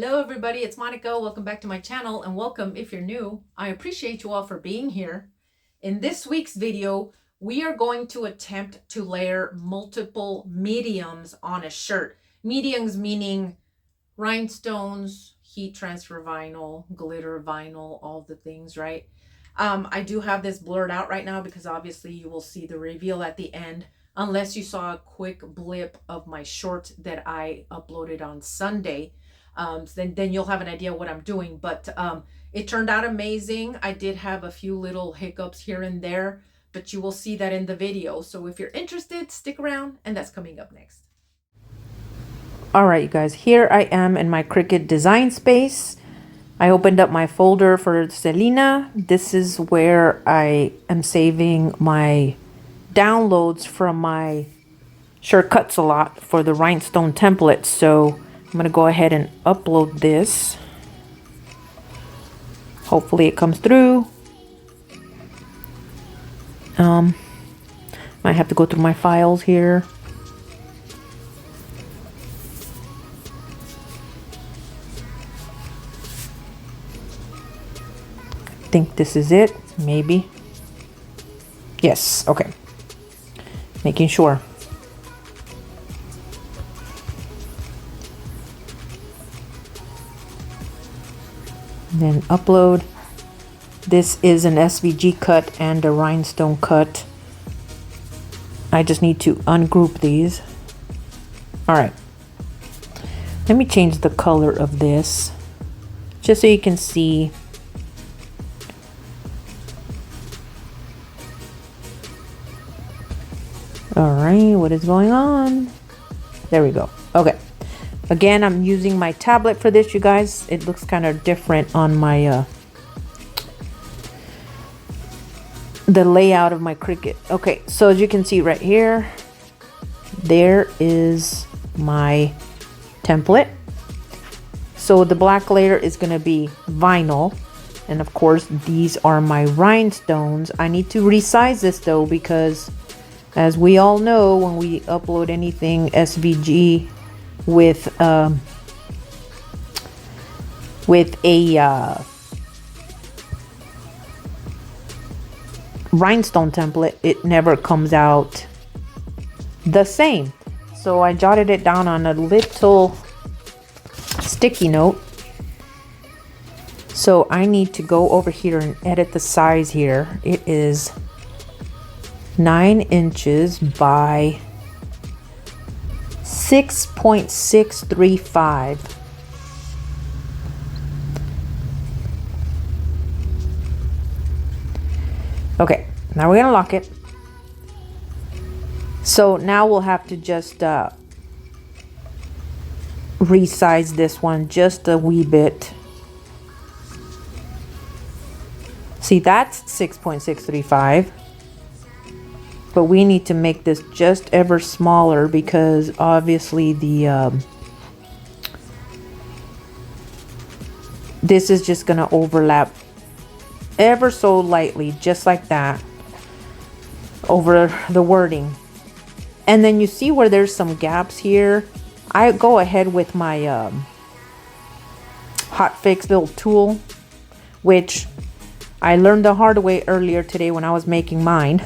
Hello everybody, it's Monica. Welcome back to my channel and welcome if you're new. I appreciate you all for being here. In this week's video, we are going to attempt to layer multiple mediums on a shirt. Mediums meaning rhinestones, heat transfer vinyl, glitter vinyl, all the things, right? I do have this blurred out right now because obviously you will see the reveal at the end unless you saw a quick blip of my short that I uploaded on Sunday. So then you'll have an idea what I'm doing, but it turned out amazing. I did have a few little hiccups here and there, but you will see that in the video. So if you're interested, stick around, and that's coming up next. All right, you guys, here I am in my Cricut design space. I opened up my folder for Selena. This is where I am saving my downloads from my shirt cuts a lot for the rhinestone template. So I'm going to go ahead and upload this. Hopefully it comes through. Might have to go through my files here. I think this is it, maybe. Yes, okay. Making sure. Then upload. This is an SVG cut and a rhinestone cut. I just need to ungroup these. All right. Let me change the color of this just so you can see. All right, what is going on? There we go. Okay. Again, I'm using my tablet for this, you guys. It looks kind of different on my the layout of my Cricut. Okay, so as you can see right here, there is my template. So the black layer is going to be vinyl, and of course these are my rhinestones. I need to resize this though, because as we all know, when we upload anything SVG with a rhinestone template, it never comes out the same. So I jotted it down on a little sticky note. So I need to go over here and edit the size here. It is 9 inches by 6.635. Okay, now we're gonna lock it. So now we'll have to just resize this one just a wee bit. See, that's 6.635. But we need to make this just ever smaller because obviously the this is just gonna overlap ever so lightly, just like that, over the wording. And then you see where there's some gaps here. I go ahead with my Hotfix little tool, which I learned the hard way earlier today when I was making mine.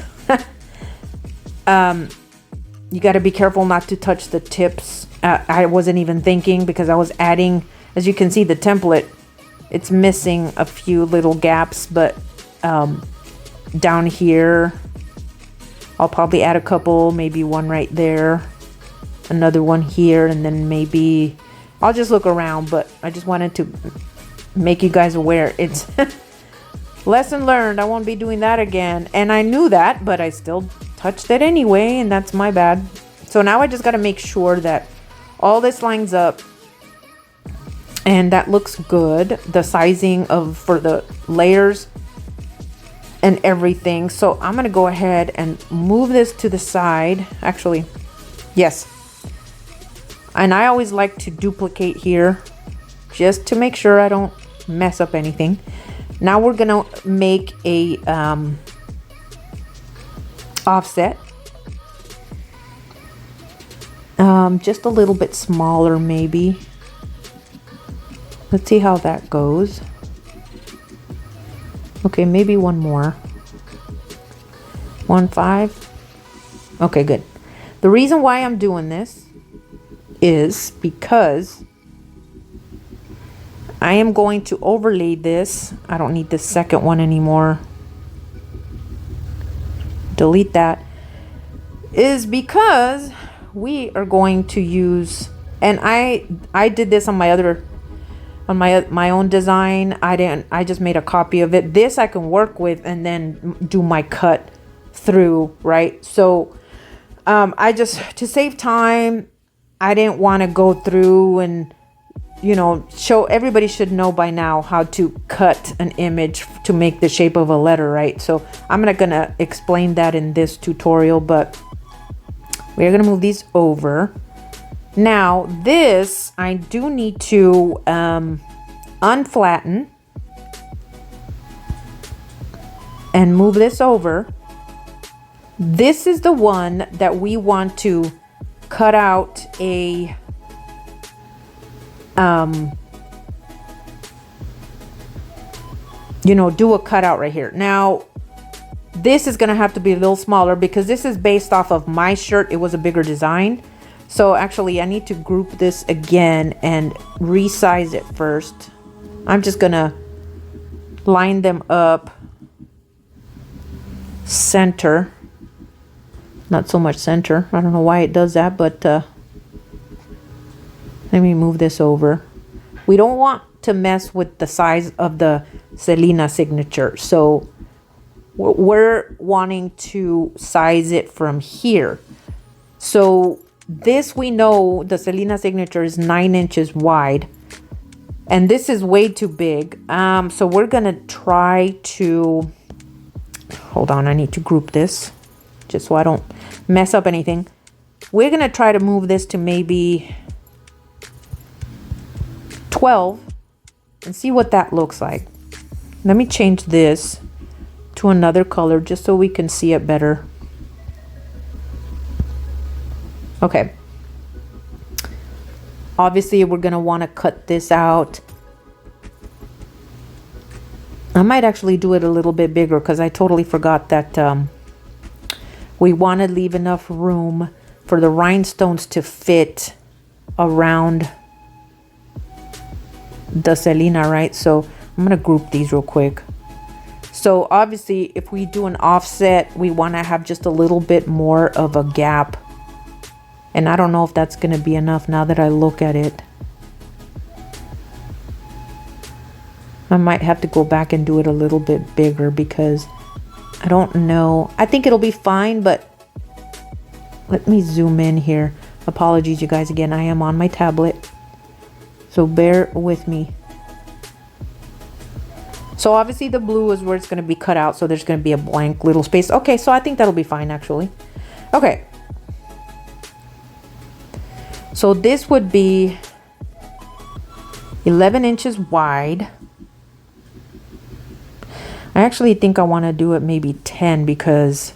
You got to be careful not to touch the tips. I wasn't even thinking because I was adding, as you can see, the template, it's missing a few little gaps, but down here I'll probably add a couple, maybe one right there, another one here, and then maybe I'll just look around. But I just wanted to make you guys aware. It's lesson learned. I won't be doing that again, and I knew that, but I still touched it anyway, and that's my bad. So now I just got to make sure that all this lines up and that looks good, the sizing of for the layers and everything. So I'm going to go ahead and move this to the side. Actually, yes, and I always like to duplicate here just to make sure I don't mess up anything. Now we're gonna make a offset, just a little bit smaller maybe. Let's see how that goes. Okay, maybe one more. 1.5. Okay, good. The reason why I'm doing this is because I am going to overlay this. I don't need this second one anymore. Delete that. Is because we are going to use, and I did this on my other, on my own design. I just made a copy of it. This I can work with and then do my cut through, right? So I just, to save time, I didn't want to go through and, you know, show. Everybody should know by now how to cut an image to make the shape of a letter, right? So I'm not gonna explain that in this tutorial, but we're gonna move these over. Now this, I do need to unflatten and move this over. This is the one that we want to cut out a you know, do a cutout right here. Now this is gonna have to be a little smaller because this is based off of my shirt. It was a bigger design. So actually I need to group this again and resize it first. I'm just gonna line them up center, not so much center. I don't know why it does that, but let me move this over. We don't want to mess with the size of the Selena signature, so we're wanting to size it from here. So this, we know the Selena signature is 9 inches wide, and this is way too big. So we're gonna try to, hold on, I need to group this just so I don't mess up anything. We're gonna try to move this to maybe 12 and see what that looks like. Let me change this to another color just so we can see it better. Okay. Obviously we're gonna want to cut this out. I might actually do it a little bit bigger because I totally forgot that we want to leave enough room for the rhinestones to fit around the Selena, right? So I'm gonna group these real quick. So obviously if we do an offset, we want to have just a little bit more of a gap, and I don't know if that's gonna be enough now that I look at it. I might have to go back and do it a little bit bigger because I don't know. I think it'll be fine, but let me zoom in here. Apologies, you guys. Again, I am on my tablet, so bear with me. So obviously the blue is where it's going to be cut out, so there's going to be a blank little space. Okay, so I think that'll be fine actually. Okay. So this would be 11 inches wide. I actually think I want to do it maybe 10 because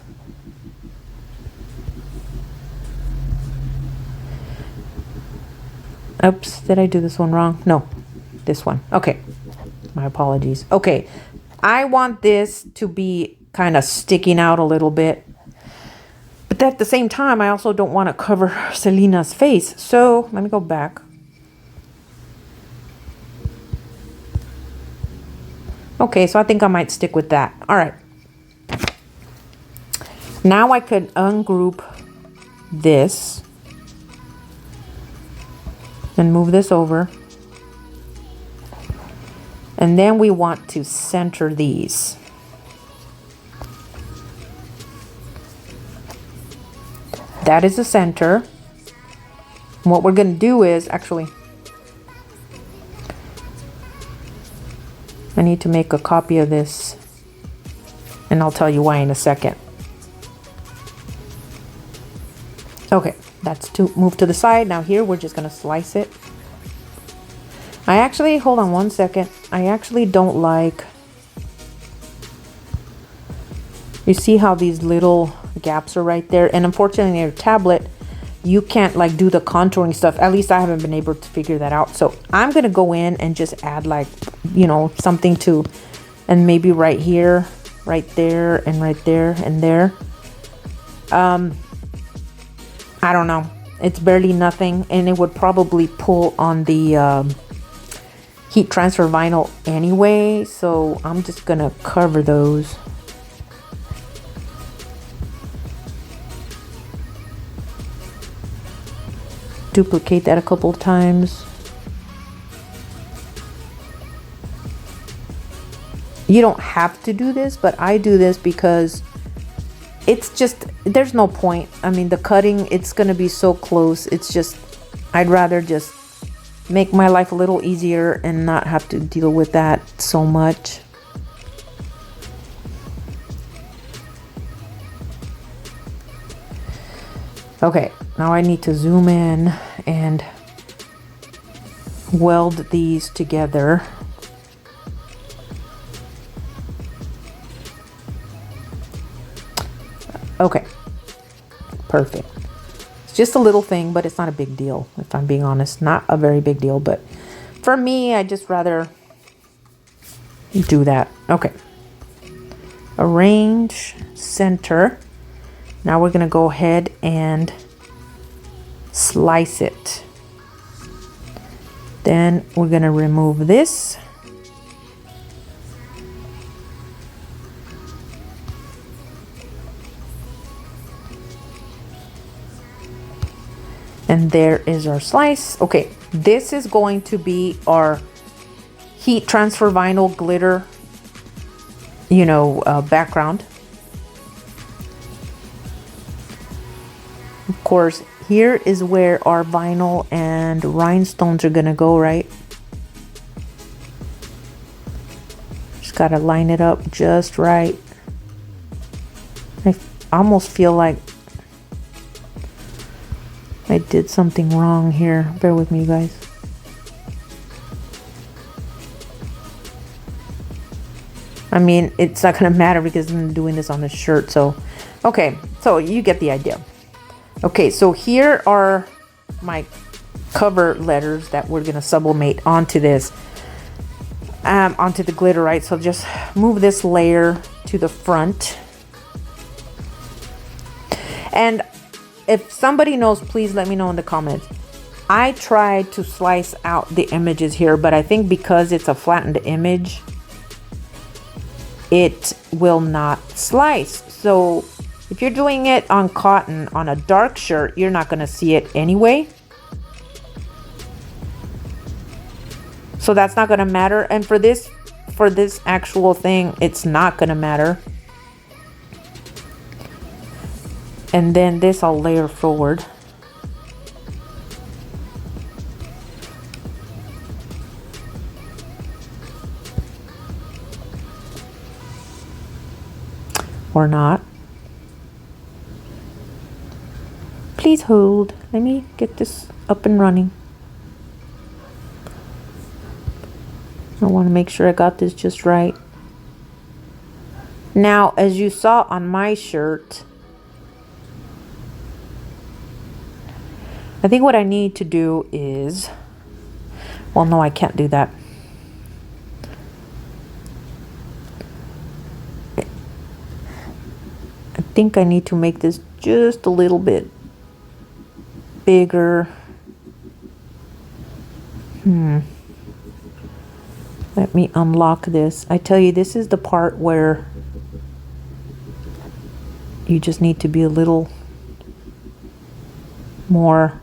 oops, did I do this one wrong? No, this one. Okay, my apologies. Okay, I want this to be kind of sticking out a little bit, but at the same time I also don't want to cover Selena's face. So let me go back. Okay, so I think I might stick with that. All right. Now I could ungroup this and move this over. And then we want to center these. That is the center. And what we're going to do is actually, I need to make a copy of this, and I'll tell you why in a second. Okay, that's to move to the side. Now here we're just gonna slice it. I actually, hold on one second. I actually don't like, you see how these little gaps are right there, and unfortunately your tablet, you can't like do the contouring stuff. At least I haven't been able to figure that out. So I'm gonna go in and just add like, you know, something to, and maybe right here, right there, and right there, and there. I don't know. It's barely nothing, and it would probably pull on the heat transfer vinyl anyway. So I'm just gonna cover those. Duplicate that a couple of times. You don't have to do this, but I do this because it's just, there's no point. I mean, the cutting, it's gonna be so close. It's just, I'd rather just make my life a little easier and not have to deal with that so much. Okay, now I need to zoom in and weld these together. Okay, perfect. It's just a little thing, but it's not a big deal, if I'm being honest. Not a very big deal, but for me, I just rather do that. Okay. Arrange, center. Now we're gonna go ahead and slice it. Then we're gonna remove this. And there is our slice. Okay, this is going to be our heat transfer vinyl glitter, you know, background. Of course, here is where our vinyl and rhinestones are gonna go, right? Just gotta line it up just right. I almost feel like I did something wrong here. Bear with me, you guys. I mean, it's not gonna matter because I'm doing this on the shirt, so. Okay, so you get the idea. Okay, so here are my cover letters that we're gonna sublimate onto this, onto the glitter, right? So just move this layer to the front. And if somebody knows, please let me know in the comments. I tried to slice out the images here, but I think because it's a flattened image, it will not slice. So if you're doing it on cotton, on a dark shirt, you're not gonna see it anyway. So that's not gonna matter. And for this actual thing, it's not gonna matter. And then this I'll layer forward. Or not. Please hold. Let me get this up and running. I want to make sure I got this just right. Now, as you saw on my shirt, I think what I need to do is, well, no, I can't do that. I think I need to make this just a little bit bigger. Let me unlock this. I tell you, this is the part where you just need to be a little more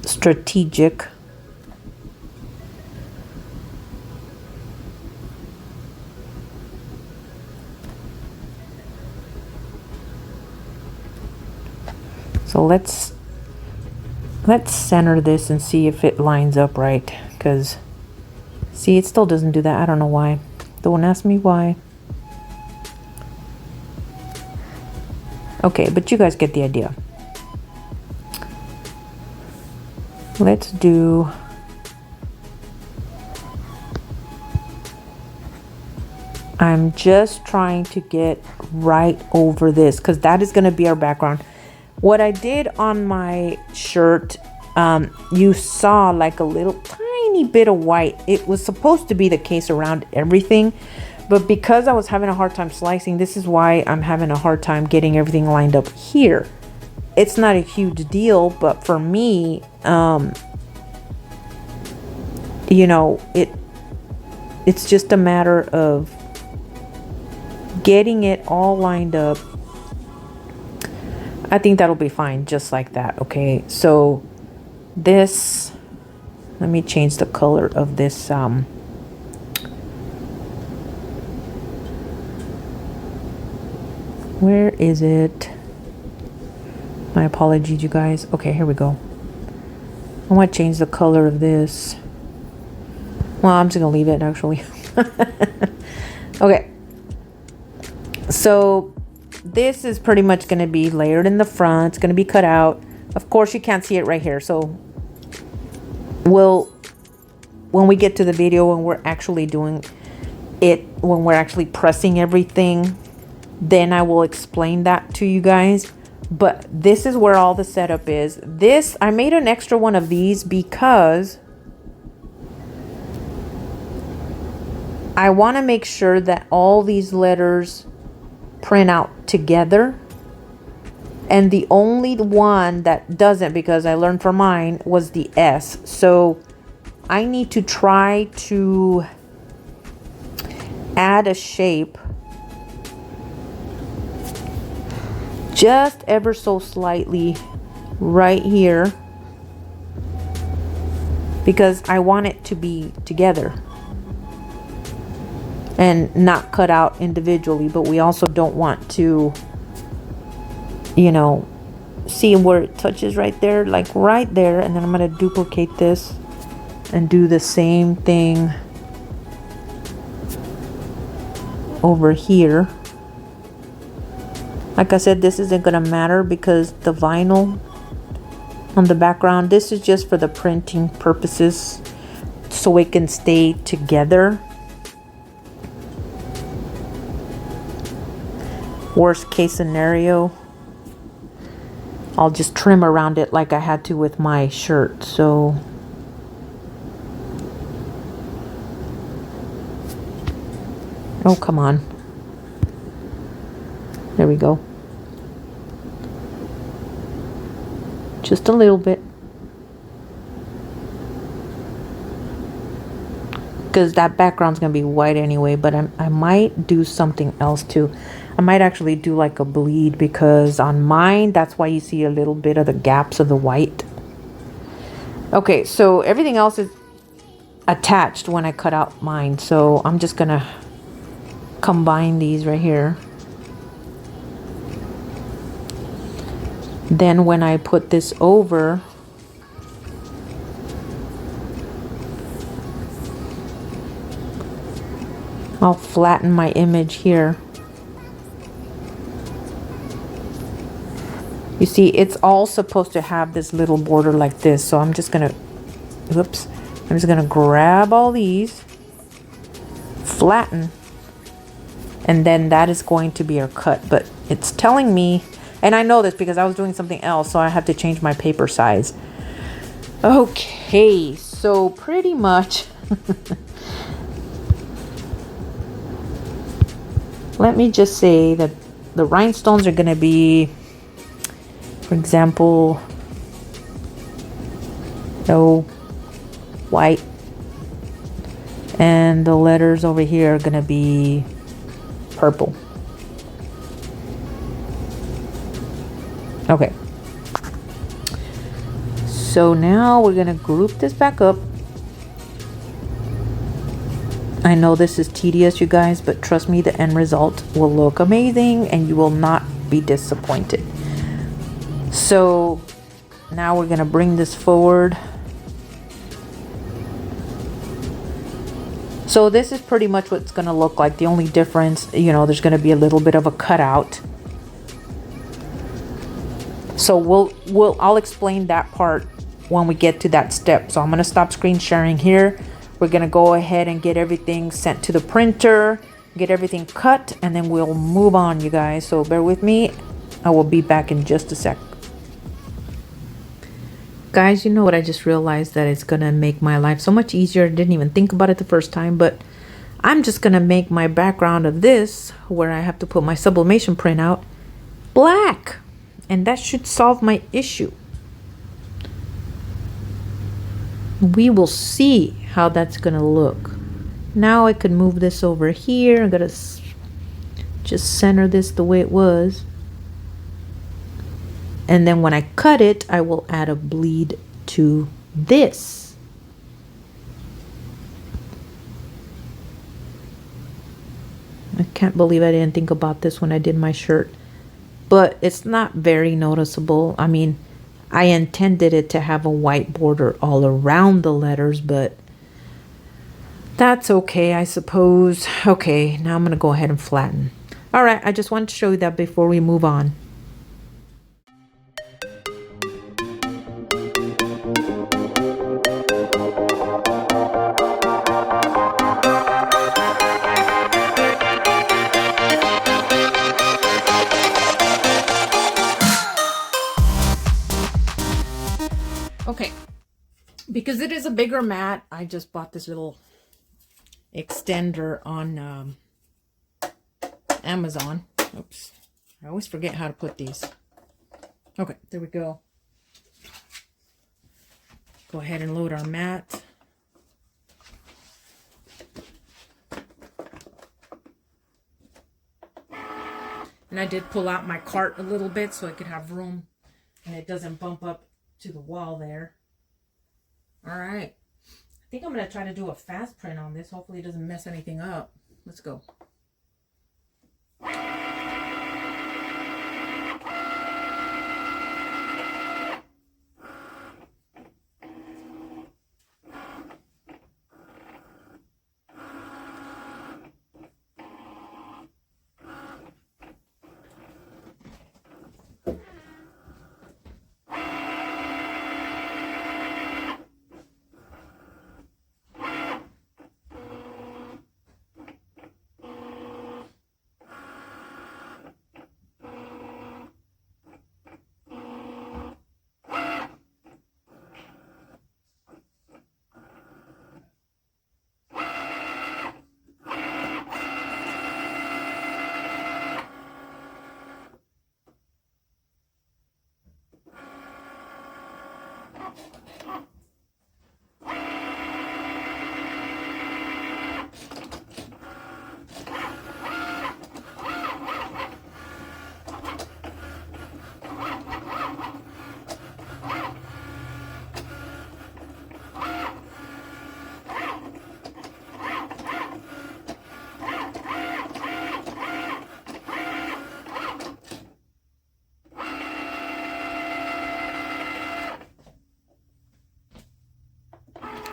strategic. So let's center this and see if it lines up right, because see, it still doesn't do that. I don't know why. Don't ask me why. Okay, but you guys get the idea. Let's do I'm just trying to get right over this because that is going to be our background. What I did on my shirt, you saw like a little tiny bit of white. It was supposed to be the case around everything, but because I was having a hard time slicing, this is why I'm having a hard time getting everything lined up here. It's not a huge deal, but for me, you know, it's just a matter of getting it all lined up. I think that'll be fine just like that. Okay, so this, let me change the color of this where is it? My apologies, you guys. Okay, here we go. I want to change the color of this. Well, I'm just gonna leave it actually. Okay, so this is pretty much going to be layered in the front. It's going to be cut out. Of course, you can't see it right here. So when we get to the video, when we're actually doing it, when we're actually pressing everything, then I will explain that to you guys. But this is where all the setup is. This, I made an extra one of these because I want to make sure that all these letters print out together, and the only one that doesn't, because I learned from mine, was the S. So I need to try to add a shape just ever so slightly right here, because I want it to be together and not cut out individually. But we also don't want to, you know, see where it touches right there, like right there. And then I'm going to duplicate this and do the same thing over here. Like I said, this isn't going to matter because the vinyl on the background, this is just for the printing purposes so it can stay together. Worst case scenario, I'll just trim around it like I had to with my shirt. So oh, come on. There we go. Just a little bit. Because that background's going to be white anyway, but I might do something else too. I might actually do like a bleed, because on mine, that's why you see a little bit of the gaps of the white. Okay, so everything else is attached when I cut out mine. So I'm just going to combine these right here. Then when I put this over, I'll flatten my image here. You see, it's all supposed to have this little border like this. So I'm just gonna, whoops, I'm just gonna grab all these, flatten, and then that is going to be our cut. But it's telling me, and I know this because I was doing something else, so I had to change my paper size. Okay, so pretty much, let me just say that the rhinestones are gonna be, for example, no white, and the letters over here are gonna be purple. Okay, so now we're gonna group this back up. I know this is tedious, you guys, but trust me, the end result will look amazing and you will not be disappointed. So now we're gonna bring this forward. So this is pretty much what it's gonna look like. The only difference, you know, there's gonna be a little bit of a cutout. So I'll explain that part when we get to that step. So I'm gonna stop screen sharing here. We're gonna go ahead and get everything sent to the printer, get everything cut, and then we'll move on, you guys. So bear with me. I will be back in just a sec. Guys, you know what? I just realized that it's gonna make my life so much easier. I didn't even think about it the first time, but I'm just gonna make my background of this, where I have to put my sublimation printout, black, and that should solve my issue. We will see how that's gonna look. Now I could move this over here. I'm gonna just center this the way it was. And then when I cut it, I will add a bleed to this. I can't believe I didn't think about this when I did my shirt. But it's not very noticeable. I mean, I intended it to have a white border all around the letters, but that's okay, I suppose. Okay, now I'm going to go ahead and flatten. All right, I just wanted to show you that before we move on. Okay, because it is a bigger mat, I just bought this little extender on Amazon. Oops, I always forget how to put these. Okay, there we go. Go ahead and load our mat. And I did pull out my cart a little bit so I could have room and it doesn't bump up to the wall there. All right. I think I'm going to try to do a fast print on this. Hopefully it doesn't mess anything up. Let's go.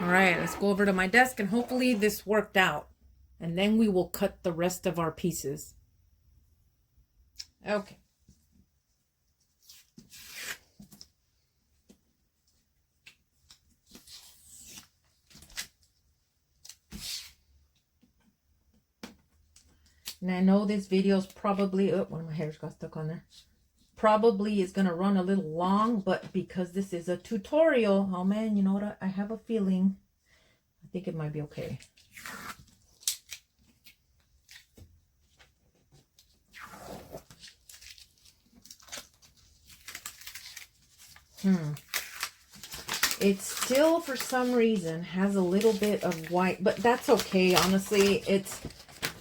All right, let's go over to my desk and hopefully this worked out. And then we will cut the rest of our pieces. Okay. And I know this video is probably, oh, one of my hairs got stuck on there. Probably is going to run a little long, but because this is a tutorial, oh man, you know what? I have a feeling. I think it might be okay. It still, for some reason, has a little bit of white, but that's okay. Honestly, it's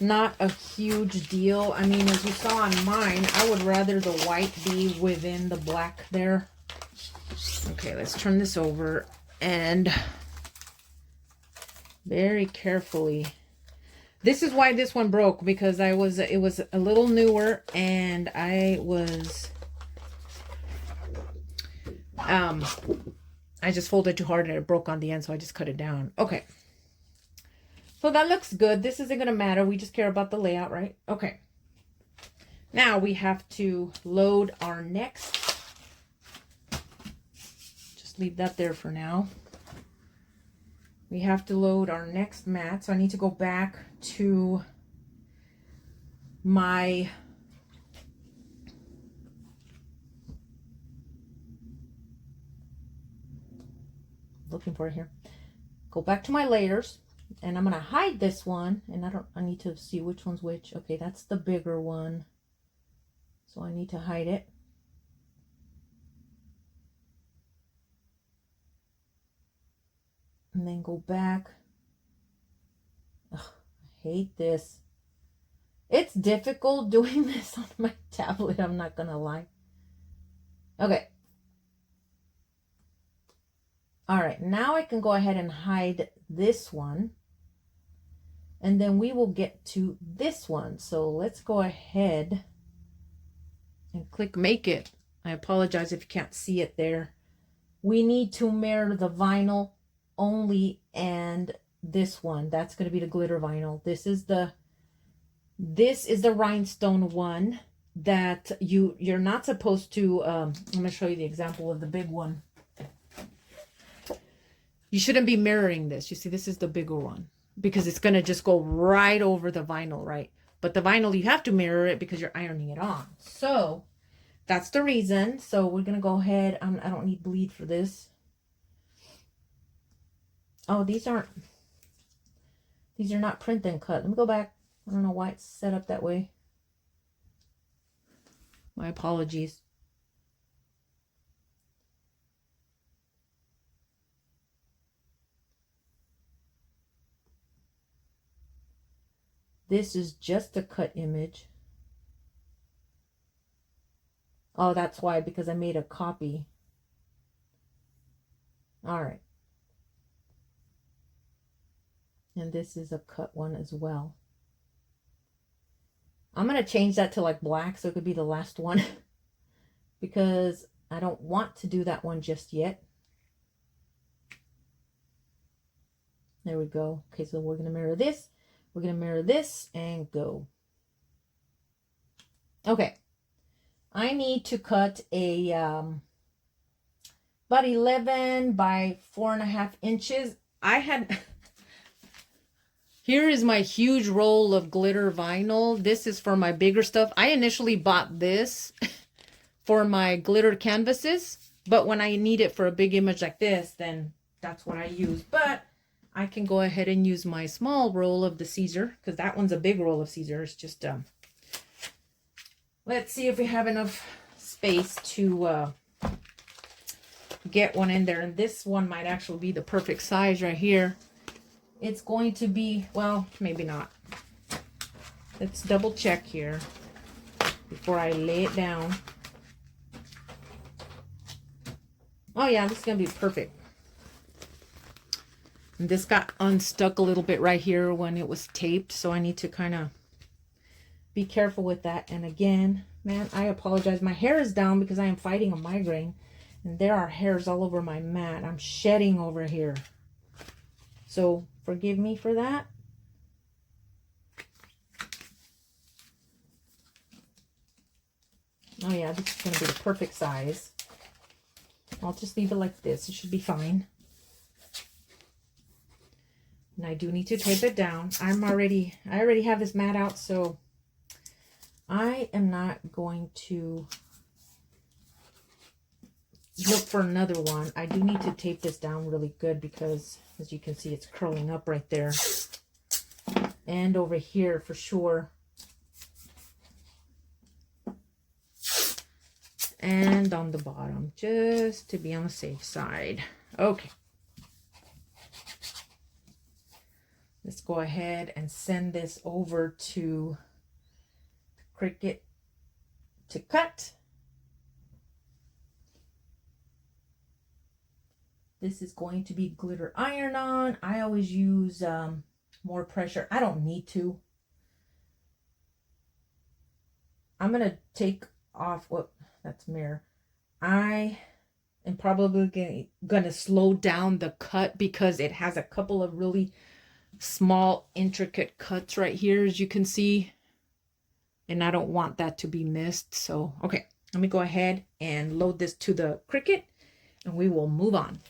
not a huge deal. I mean, as you saw on mine, I would rather the white be within the black there. Okay, let's turn this over and very carefully. This is why this one broke, because it was a little newer and I just folded too hard and it broke on the end, so I just cut it down. Okay. So that looks good. This isn't going to matter. We just care about the layout, right? Okay. Now we have to load our next. Just leave that there for now. We have to load our next mat. So I need to go back to my looking for it here. Go back to my layers, and I'm gonna hide this one, and I need to see which one's which. Okay, that's the bigger one, so I need to hide it. And then go back. Ugh, I hate this. It's difficult doing this on my tablet, I'm not gonna lie. Okay. All right, now I can go ahead and hide this one. And then we will get to this one. So let's go ahead and click Make It. I apologize if you can't see it there. We need to mirror the vinyl only, and this one, that's going to be the glitter vinyl. This is the rhinestone one that you're not supposed to, I'm going to show you the example of the big one. You shouldn't be mirroring this. You see, this is the bigger one because it's going to just go right over the vinyl, right? But the vinyl, you have to mirror it because you're ironing it on. So that's the reason. So we're going to go ahead. I don't need bleed for this. Oh, these are not print and cut. Let me go back. I don't know why it's set up that way. My apologies. This is just a cut image. Oh, that's why, because I made a copy. All right. And this is a cut one as well. I'm going to change that to like black so it could be the last one because I don't want to do that one just yet. There we go. Okay, so we're going to mirror this. We're going to mirror this and go. Okay. I need to cut a about 11 by 4.5 inches. Here is my huge roll of glitter vinyl. This is for my bigger stuff. I initially bought this for my glitter canvases, but when I need it for a big image like this, then that's what I use. But I can go ahead and use my small roll of the Caesar because that one's a big roll of Caesar. It's just, let's see if we have enough space to get one in there. And this one might actually be the perfect size right here. It's going to be, well, maybe not. Let's double check here before I lay it down. Oh yeah, this is going to be perfect. And this got unstuck a little bit right here when it was taped, so I need to kind of be careful with that. And again, man, I apologize. My hair is down because I am fighting a migraine, and there are hairs all over my mat. I'm shedding over here. So forgive me for that. Oh yeah, this is going to be the perfect size. I'll just leave it like this. It should be fine. And I do need to tape it down. I already have this mat out, so I am not going to look for another one. I do need to tape this down really good because, as you can see, it's curling up right there. And over here for sure. And on the bottom, just to be on the safe side. Okay. Let's go ahead and send this over to Cricut to cut. This is going to be glitter iron-on. I always use more pressure. I don't need to. I'm going to take off what that's mirror. I am probably going to slow down the cut because it has a couple of really small intricate cuts right here, as you can see, and I don't want that to be missed. So okay, let me go ahead and load this to the Cricut and we will move on.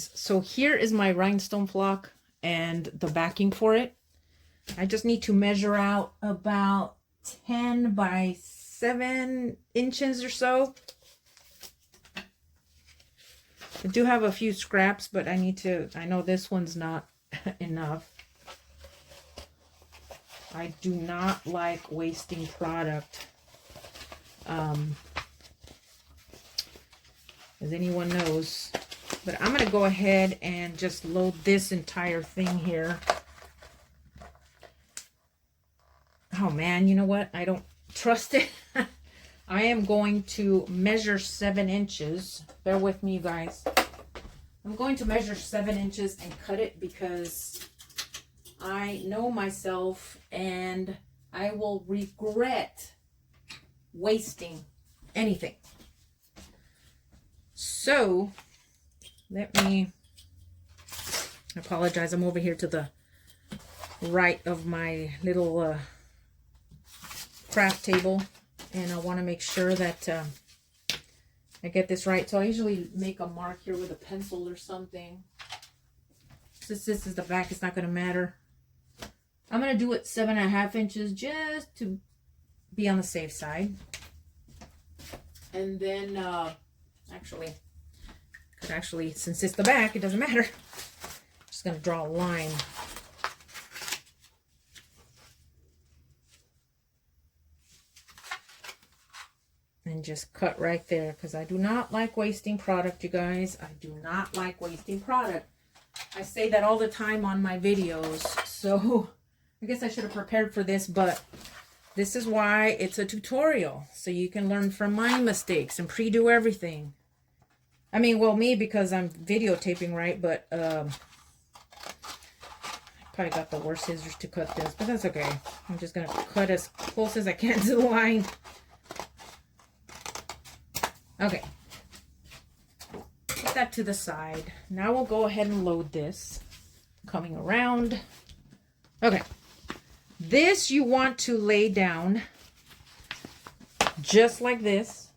guys, so here is my rhinestone flock and the backing for it. I just need to measure out about 10 by 7 inches or so. I do have a few scraps, but I know this one's not enough. I do not like wasting product. As anyone knows. But I'm going to go ahead and just load this entire thing here. Oh man, you know what? I don't trust it. I am going to measure 7 inches. Bear with me, you guys. I'm going to measure 7 inches and cut it because I know myself and I will regret wasting anything. So, I apologize, I'm over here to the right of my little craft table, and I want to make sure that I get this right. So I usually make a mark here with a pencil or something. Since this is the back, it's not going to matter. I'm going to do it 7.5 inches just to be on the safe side. And then, actually, since it's the back, it doesn't matter. I'm just going to draw a line. And just cut right there, because I do not like wasting product, you guys. I do not like wasting product. I say that all the time on my videos, so I guess I should have prepared for this, but this is why it's a tutorial, so you can learn from my mistakes and pre-do everything. I mean, well, me, because I'm videotaping, right? But I probably got the worst scissors to cut this, but that's okay. I'm just going to cut as close as I can to the line. Okay. Put that to the side. Now we'll go ahead and load this. Coming around. Okay. This you want to lay down just like this.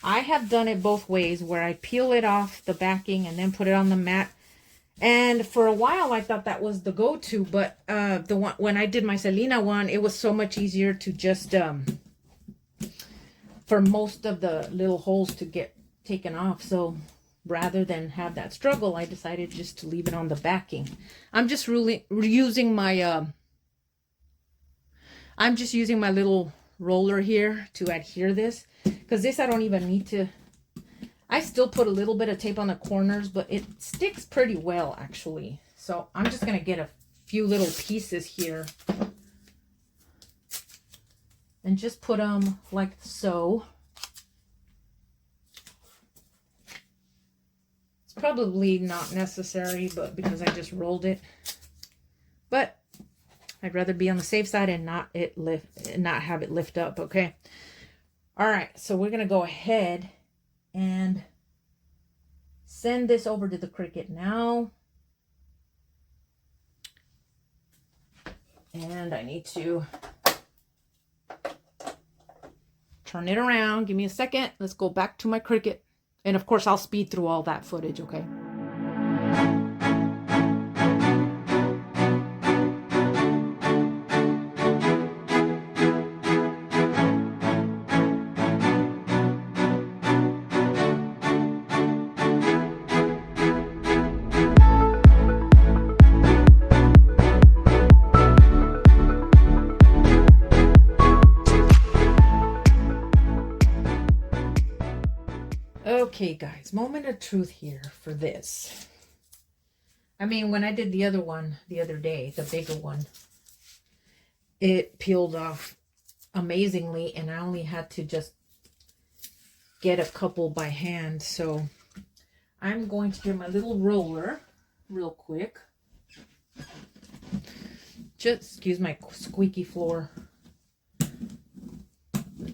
I have done it both ways, where I peel it off the backing and then put it on the mat. And for a while I thought that was the go-to, but the one when I did my Selena one, it was so much easier to just for most of the little holes to get taken off. So rather than have that struggle, I decided just to leave it on the backing. I'm just really using my I'm just using my little roller here to adhere this, because this I don't even need to. I still put a little bit of tape on the corners, but it sticks pretty well, actually. So I'm just going to get a few little pieces here and just put them like so. It's probably not necessary, but because I just rolled it. But I'd rather be on the safe side and not have it lift up, okay? All right, so we're going to go ahead and send this over to the Cricut now. And I need to turn it around. Give me a second. Let's go back to my Cricut. And of course, I'll speed through all that footage, okay? Okay, guys, moment of truth here for this. I mean, when I did the other one the other day, the bigger one, it peeled off amazingly, and I only had to just get a couple by hand. So I'm going to get my little roller real quick. Just excuse my squeaky floor.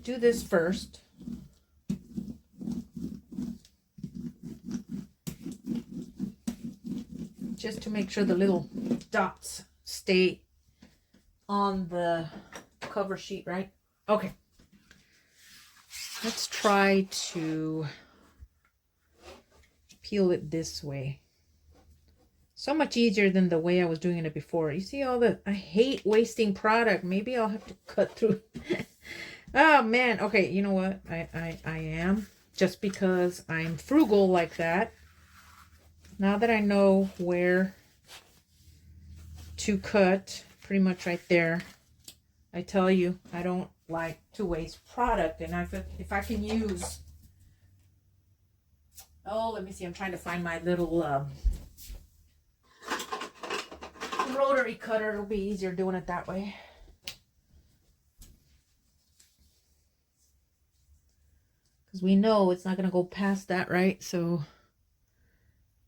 Do this first. Just to make sure the little dots stay on the cover sheet, right? Okay. Let's try to peel it this way. So much easier than the way I was doing it before. You see all the, I hate wasting product. Maybe I'll have to cut through. Oh man. Okay. You know what? I am, just because I'm frugal like that. Now that I know where to cut, pretty much right there. I tell you, I don't like to waste product. And if I can use, oh, let me see. I'm trying to find my little rotary cutter. It'll be easier doing it that way. Because we know it's not going to go past that, right? So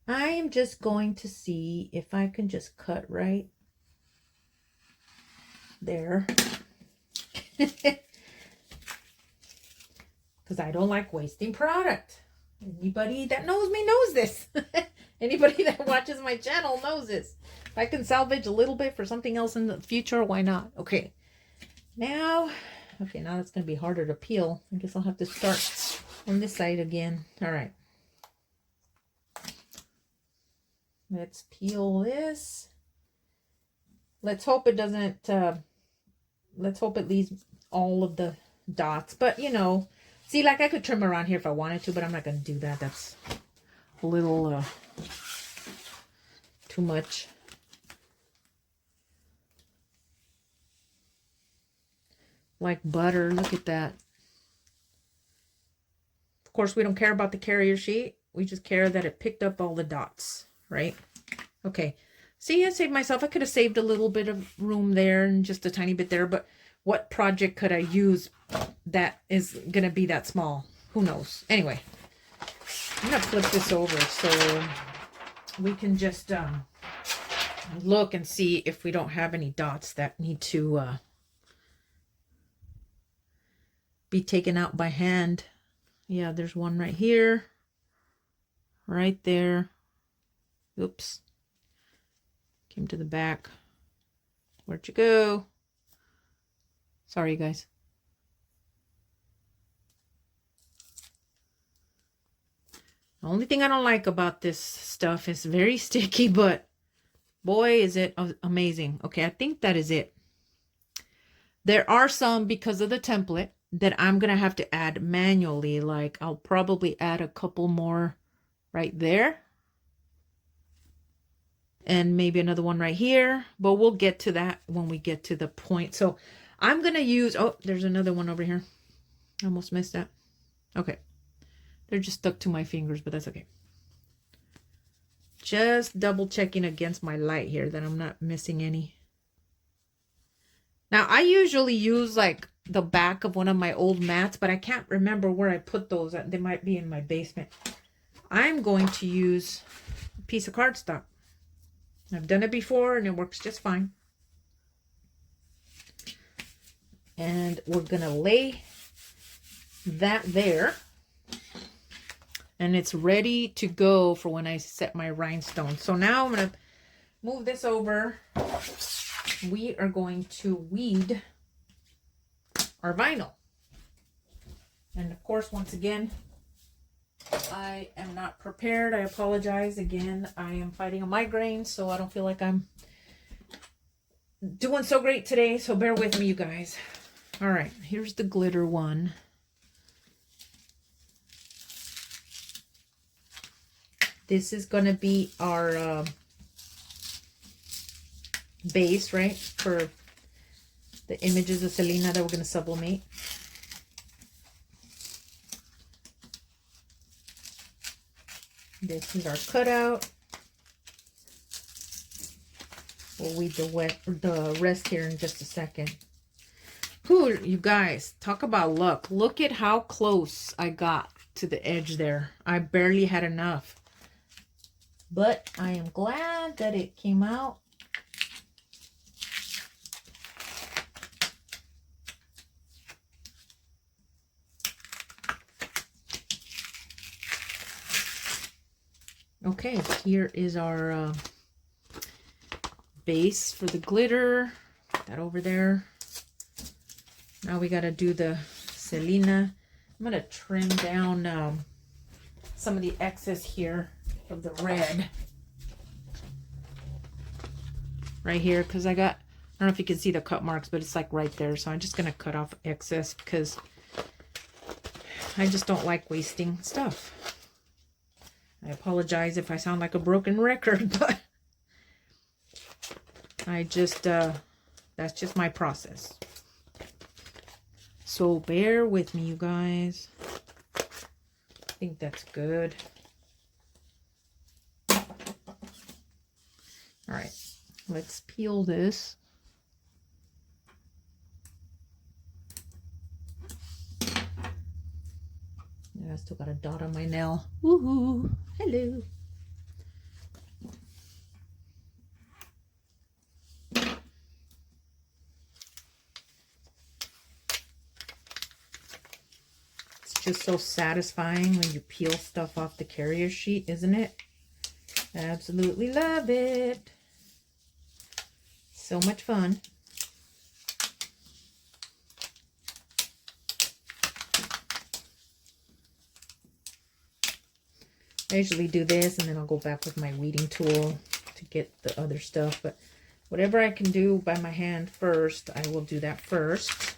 I am just going to see if I can just cut right there. Because I don't like wasting product. Anybody that knows me knows this. Anybody that watches my channel knows this. If I can salvage a little bit for something else in the future, why not? Okay. Now it's going to be harder to peel. I guess I'll have to start on this side again. All right. Let's peel this. Let's hope it doesn't, let's hope it leaves all of the dots. But, you know, see, like I could trim around here if I wanted to, but I'm not going to do that. That's a little too much. Like butter. Look at that. Of course, we don't care about the carrier sheet. We just care that it picked up all the dots, right? Okay. See, I saved myself. I could have saved a little bit of room there and just a tiny bit there, but what project could I use that is going to be that small? Who knows? Anyway, I'm going to flip this over so we can just look and see if we don't have any dots that need to be taken out by hand. Yeah, there's one right here. Right there. Oops. Came to the back. Where'd you go? Sorry, you guys. The only thing I don't like about this stuff is very sticky, but boy, is it amazing. Okay, I think that is it. There are some, because of the template, that I'm going to have to add manually. Like, I'll probably add a couple more right there. And maybe another one right here. But we'll get to that when we get to the point. So I'm going to use... Oh, there's another one over here. I almost missed that. Okay. They're just stuck to my fingers, but that's okay. Just double checking against my light here that I'm not missing any. Now, I usually use like the back of one of my old mats, but I can't remember where I put those. They might be in my basement. I'm going to use a piece of cardstock. I've done it before and it works just fine. And we're going to lay that there. And it's ready to go for when I set my rhinestone. So now I'm going to move this over. We are going to weed our vinyl. And of course, once again, I am not prepared. I apologize. Again, I am fighting a migraine, so I don't feel like I'm doing so great today. So bear with me, you guys. All right, here's the glitter one. This is going to be our base, right, for the images of Selena that we're going to sublimate. This is our cutout. We'll weed the rest here in just a second. Whew, you guys, talk about luck. Look at how close I got to the edge there. I barely had enough. But I am glad that it came out. Okay, here is our base for the glitter. Put that over there. Now we got to do the Selena. I'm gonna trim down some of the excess here of the red right here, because I don't know if you can see the cut marks, but it's like right there. So I'm just gonna cut off excess because I just don't like wasting stuff. I apologize if I sound like a broken record, but I just that's just my process. So bear with me, you guys. I think that's good. All right, let's peel this. Yeah, I still got a dot on my nail. Woohoo! Hello. Just so satisfying when you peel stuff off the carrier sheet, isn't it? Absolutely love it. So much fun. I usually do this and then I'll go back with my weeding tool to get the other stuff, but whatever I can do by my hand first, I will do that first.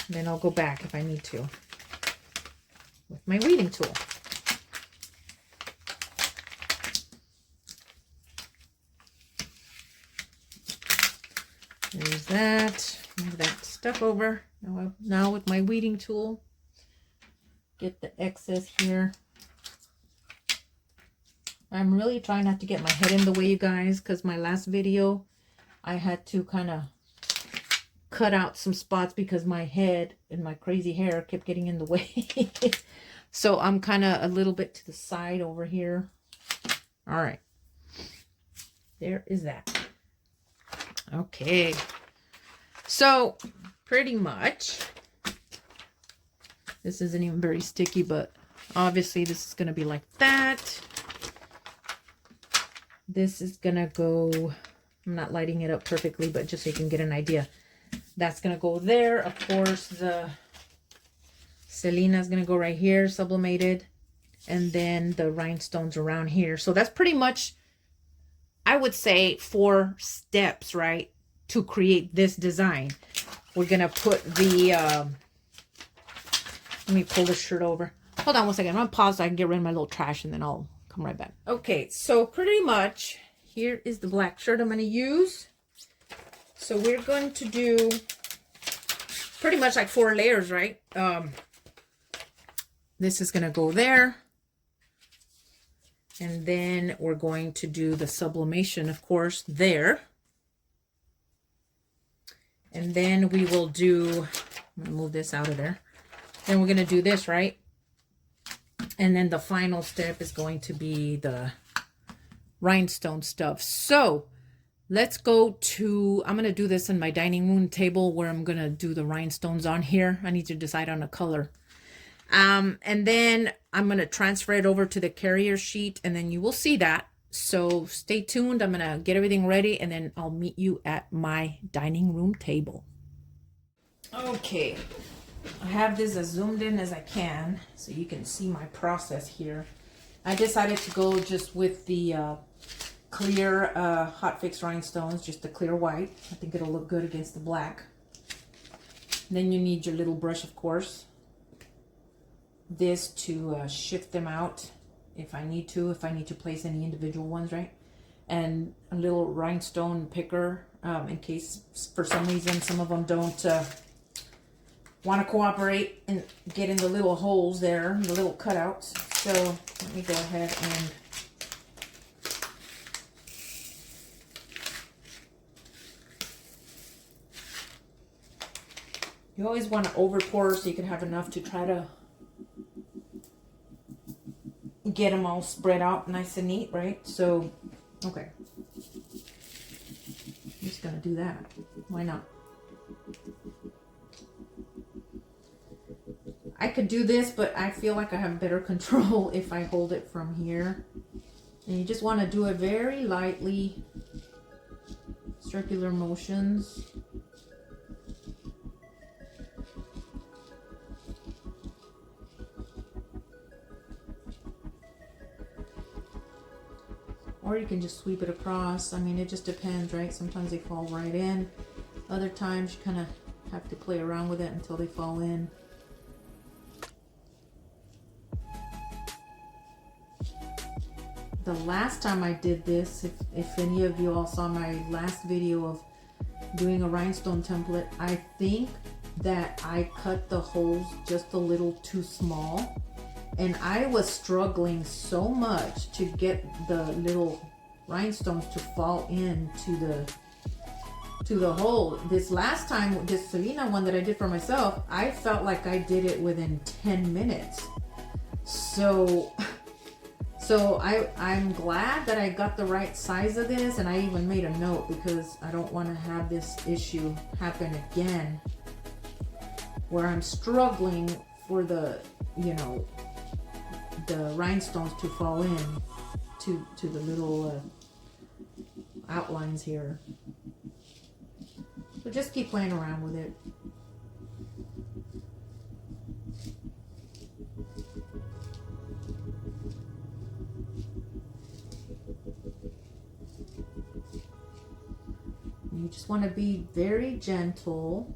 And then I'll go back if I need to with my weeding tool. There's that. Move that stuff over. Now with my weeding tool, get the excess here. I'm really trying not to get my head in the way, you guys, because my last video, I had to kind of cut out some spots because my head and my crazy hair kept getting in the way. So I'm kind of a little bit to the side over here. All right, there is that. Okay, so pretty much this isn't even very sticky, but obviously this is going to be like that. This is going to go, I'm not lighting it up perfectly, but just so you can get an idea. That's going to go there. Of course, the Selena is going to go right here, sublimated. And then the rhinestones around here. So that's pretty much, I would say, 4 steps, right, to create this design. We're going to put the, let me pull this shirt over. Hold on one second. I'm going to pause so I can get rid of my little trash and then I'll come right back. Okay, so pretty much, here is the black shirt I'm going to use. So we're going to do pretty much like 4 layers, right? This is going to go there. And then we're going to do the sublimation, of course, there. And then we will do, I'm going to move this out of there. Then we're going to do this, right? And then the final step is going to be the rhinestone stuff. So let's go to, I'm going to do this in my dining room table where I'm going to do the rhinestones on here. I need to decide on a color. And then I'm going to transfer it over to the carrier sheet and then you will see that. So stay tuned. I'm going to get everything ready and then I'll meet you at my dining room table. Okay. I have this as zoomed in as I can so you can see my process here. I decided to go just with the clear Hotfix Rhinestones, just the clear white. I think it'll look good against the black. Then you need your little brush, of course. This to shift them out if I need to place any individual ones, right? And a little rhinestone picker in case for some reason some of them don't want to cooperate and get in the little holes there, the little cutouts. So let me go ahead and you always want to over pour so you can have enough to try to get them all spread out nice and neat, right? So, okay. I'm just gonna do that. Why not? I could do this, but I feel like I have better control if I hold it from here. And you just want to do it very lightly, circular motions. Or you can just sweep it across. I mean, it just depends, right? Sometimes they fall right in. Other times you kind of have to play around with it until they fall in. The last time I did this, if any of you all saw my last video of doing a rhinestone template, I think that I cut the holes just a little too small. And I was struggling so much to get the little rhinestones to fall into the hole. This last time, this Selena one that I did for myself, I felt like I did it within 10 minutes. So I'm glad that I got the right size of this, and I even made a note because I don't want to have this issue happen again where I'm struggling for the, you know, the rhinestones to fall in to the little outlines here. So just keep playing around with it. You just want to be very gentle.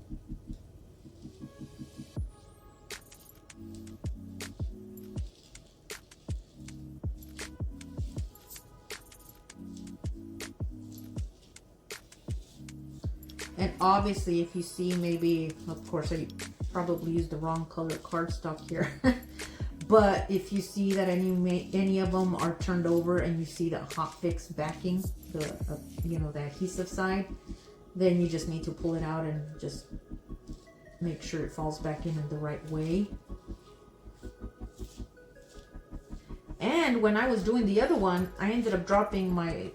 And obviously, if you see, maybe, of course, I probably used the wrong color cardstock here. But if you see that any of them are turned over and you see the Hotfix backing, the you know, the adhesive side, then you just need to pull it out and just make sure it falls back in the right way. And when I was doing the other one, I ended up dropping my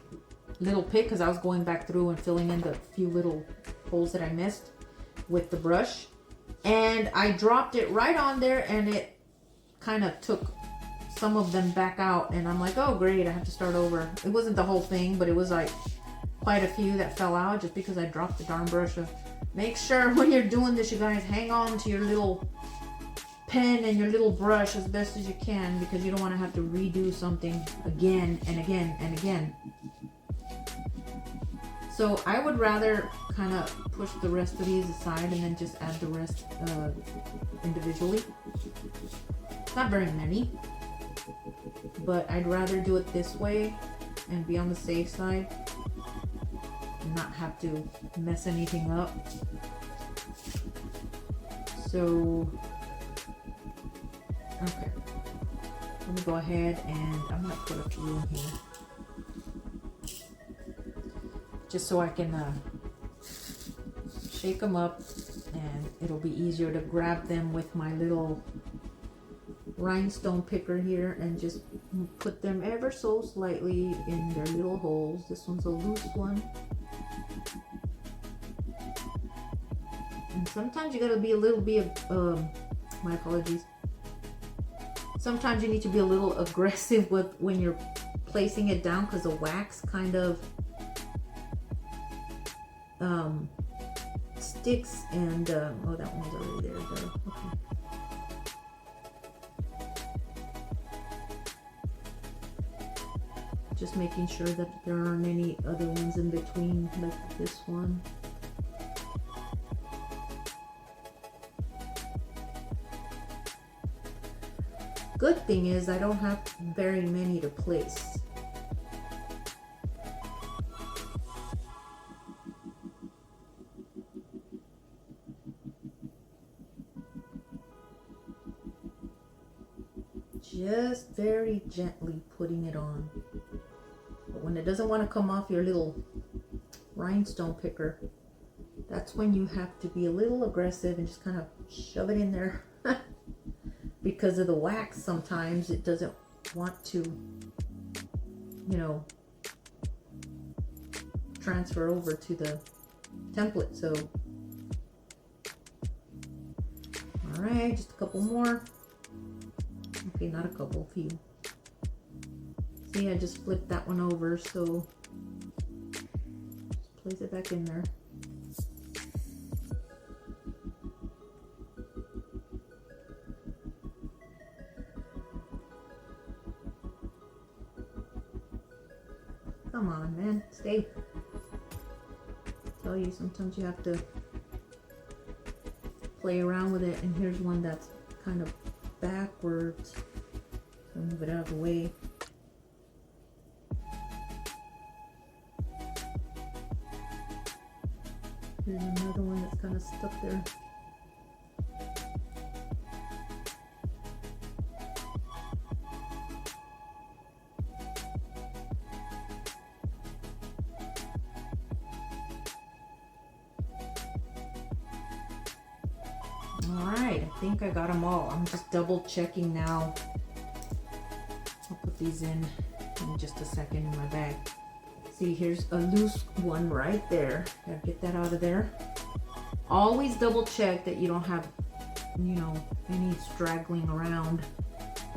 little pick because I was going back through and filling in the few little holes that I missed with the brush, and I dropped it right on there, and it kind of took some of them back out, and I'm like, oh great, I have to start over. It wasn't the whole thing, but it was like quite a few that fell out just because I dropped the darn brush. So make sure when you're doing this, you guys, hang on to your little pen and your little brush as best as you can, because you don't want to have to redo something again and again and again. So I would rather kind of push the rest of these aside and then just add the rest individually. Not very many, but I'd rather do it this way and be on the safe side and not have to mess anything up. So, okay, let me go ahead and I'm gonna put a few in here, just so I can shake them up, and it'll be easier to grab them with my little rhinestone picker here and just put them ever so slightly in their little holes. This one's a loose one, and sometimes you gotta be a little bit my apologies, sometimes you need to be a little aggressive with when you're placing it down, because the wax kind of sticks, and oh, that one was already there. Okay. Just making sure that there aren't any other ones in between, like this one. Good thing is I don't have very many to place. Just very gently putting it on. But when it doesn't want to come off your little rhinestone picker, that's when you have to be a little aggressive and just kind of shove it in there. Because of the wax, sometimes it doesn't want to, you know, transfer over to the template. So, all right, just a couple more. Okay, not a couple, a few. See, I just flipped that one over, so just place it back in there. Come on, man, stay. I tell you, sometimes you have to play around with it. And here's one that's kind of backwards. So move it out of the way. Here's another one that's kind of stuck there. Alright, I think I got them all. I'm just double checking now. I'll put these in just a second in my bag. See, here's a loose one right there. Gotta get that out of there. Always double check that you don't have, you know, any straggling around.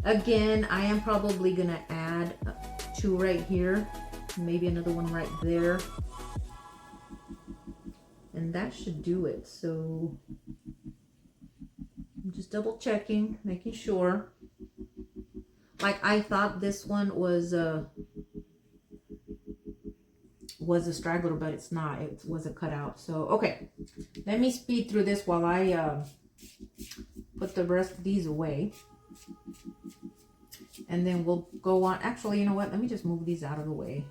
Again, I am probably gonna add 2 right here, maybe another one right there. And that should do it. So I'm just double checking, making sure. Like, I thought this one was a straggler, but it's not. It was a cutout. So okay, let me speed through this while I put the rest of these away, and then we'll go on. Actually, you know what, let me just move these out of the way.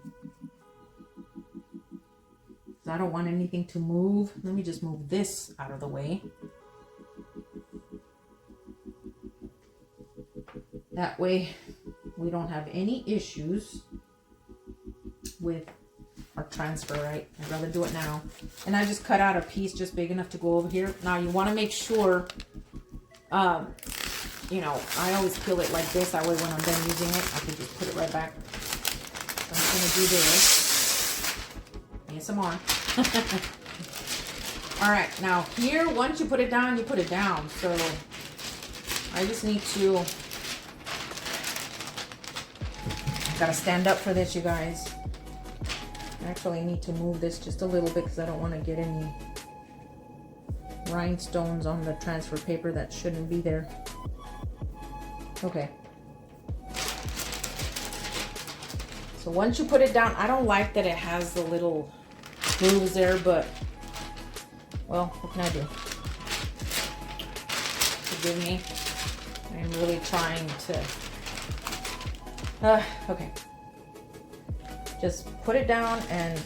I don't want anything to move. Let me just move this out of the way. That way we don't have any issues with our transfer, right? I'd rather do it now. And I just cut out a piece just big enough to go over here. Now you want to make sure, you know, I always peel it like this. That way when I'm done using it, I can just put it right back. So I'm just going to do this. ASMR. All right, now here, once you put it down, you put it down. So I just need to, gotta stand up for this, you guys. I actually need to move this just a little bit because I don't want to get any rhinestones on the transfer paper that shouldn't be there. Okay. So once you put it down, I don't like that it has the little grooves there, but well, what can I do? Forgive me. I'm really trying to okay. Just put it down and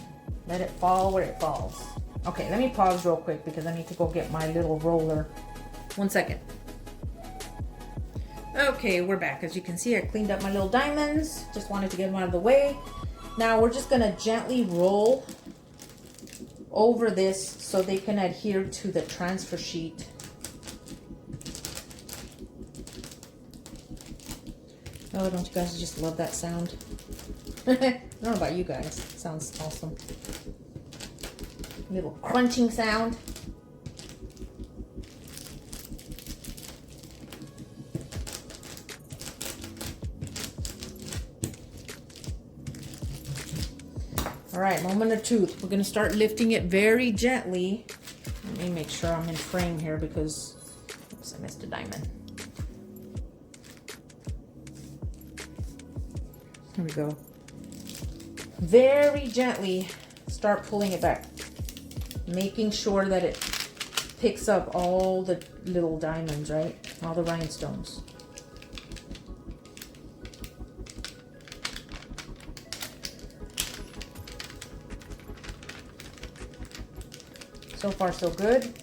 let it fall where it falls. Okay, let me pause real quick because I need to go get my little roller. 1 second. Okay, we're back. As you can see, I cleaned up my little diamonds. Just wanted to get them out of the way. Now we're just gonna gently roll over this so they can adhere to the transfer sheet. Oh, don't you guys just love that sound? I don't know about you guys. It sounds awesome. Little crunching sound. All right, moment of truth. We're gonna start lifting it very gently. Let me make sure I'm in frame here because oops, I missed a diamond. Here we go. Very gently start pulling it back, making sure that it picks up all the little diamonds, right? All the rhinestones. So far, so good.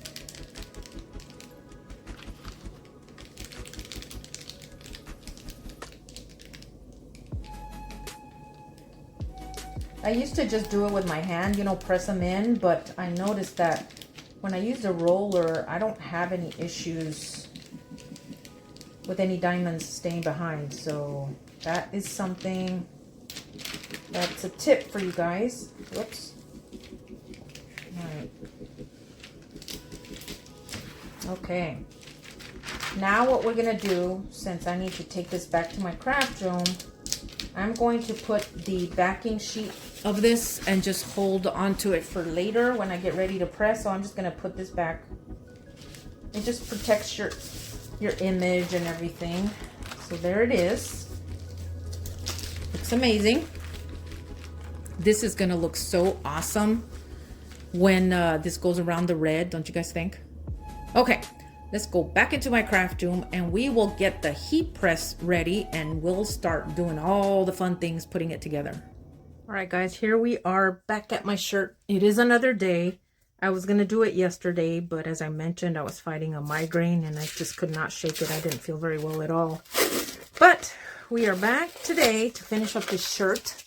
I used to just do it with my hand, you know, press them in, but I noticed that when I use a roller, I don't have any issues with any diamonds staying behind. So that is something that's a tip for you guys. Whoops. All right. Okay. Now what we're gonna do, since I need to take this back to my craft room, I'm going to put the backing sheet of this and just hold onto it for later when I get ready to press. So I'm just gonna put this back. It just protects your image and everything. So there it is. Looks amazing. This is gonna look so awesome when this goes around the red, don't you guys think? Okay, let's go back into my craft room and we will get the heat press ready and we'll start doing all the fun things putting it together. All right, guys, here we are back at my shirt. It is another day. I was gonna do it yesterday, but as I mentioned, I was fighting a migraine and I just could not shake it. I didn't feel very well at all. But we are back today to finish up this shirt.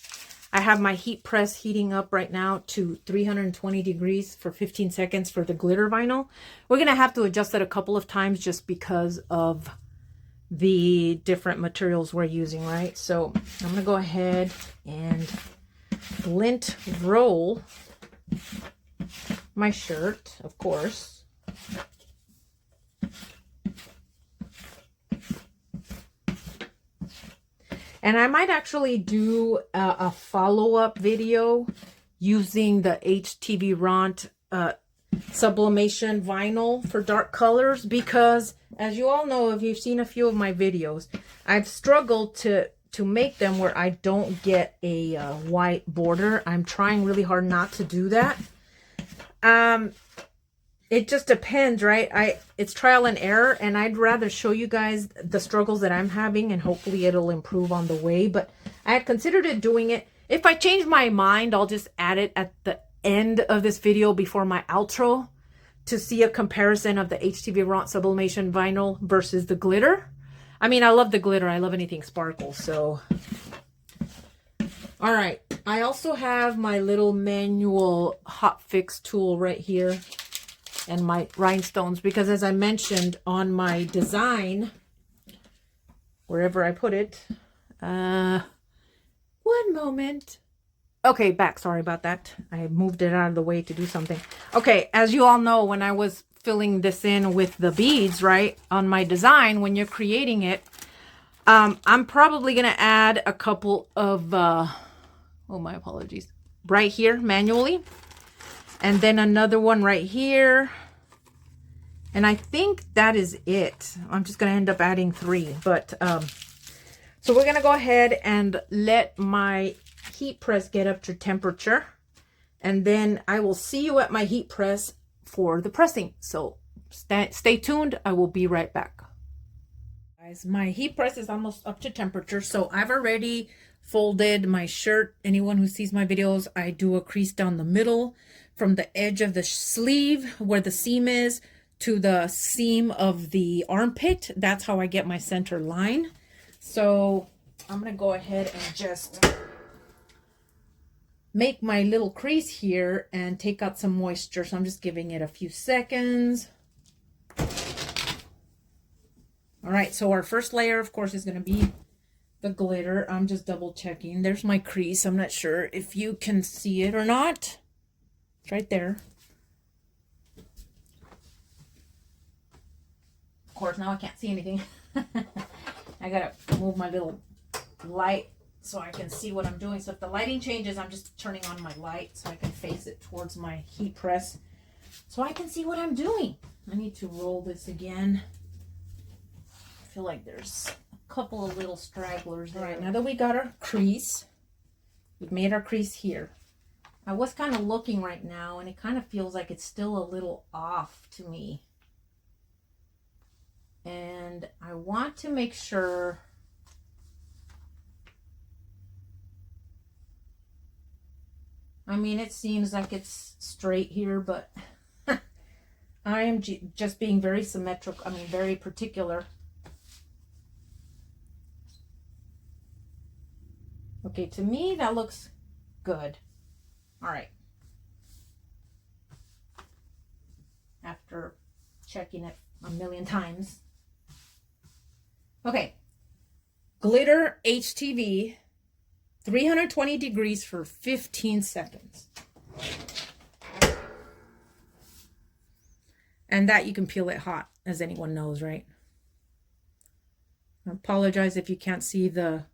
I have my heat press heating up right now to 320 degrees for 15 seconds for the glitter vinyl. We're going to have to adjust it a couple of times just because of the different materials we're using, right? So I'm going to go ahead and lint roll my shirt, of course. And I might actually do a follow-up video using the HTV Ront Sublimation vinyl for dark colors, because as you all know, if you've seen a few of my videos, I've struggled to make them where I don't get a white border. I'm trying really hard not to do that. It just depends, right? It's trial and error, and I'd rather show you guys the struggles that I'm having, and hopefully it'll improve on the way. But I had considered doing it. If I change my mind, I'll just add it at the end of this video before my outro to see a comparison of the HTV Ront Sublimation vinyl versus the glitter. I mean, I love the glitter. I love anything sparkle, so. All right. I also have my little manual Hotfix tool right here and my rhinestones, because as I mentioned on my design, wherever I put it, one moment. Okay, back. Sorry about that. I moved it out of the way to do something. Okay, as you all know, when I was filling this in with the beads, right, on my design, when you're creating it, I'm probably going to add a couple of, oh, my apologies, right here manually. And then another one right here. And I think that is it. I'm just going to end up adding 3. But, so we're going to go ahead and let my heat press get up to temperature. And then I will see you at my heat press for the pressing. So stay tuned. I will be right back. Guys, my heat press is almost up to temperature. So I've already folded my shirt. Anyone who sees my videos, I do a crease down the middle from the edge of the sleeve where the seam is to the seam of the armpit. That's how I get my center line. So I'm going to go ahead and just make my little crease here and take out some moisture. So I'm just giving it a few seconds. All right, so our first layer, of course, is going to be the glitter. I'm just double checking. There's my crease. I'm not sure if you can see it or not. It's right there. Of course, now I can't see anything. I gotta move my little light so I can see what I'm doing. So if the lighting changes, I'm just turning on my light so I can face it towards my heat press so I can see what I'm doing. I need to roll this again. I feel like there's a couple of little stragglers there. All right, now that we got our crease, we've made our crease here. I was kind of looking right now and it kind of feels like it's still a little off to me. And I want to make sure I mean, it seems like it's straight here, but I am just being very symmetrical. I mean, very particular. Okay, to me, that looks good. All right. After checking it a million times. Okay. Glitter HTV, 320 degrees for 15 seconds. And that you can peel it hot, as anyone knows, right? I apologize if you can't see the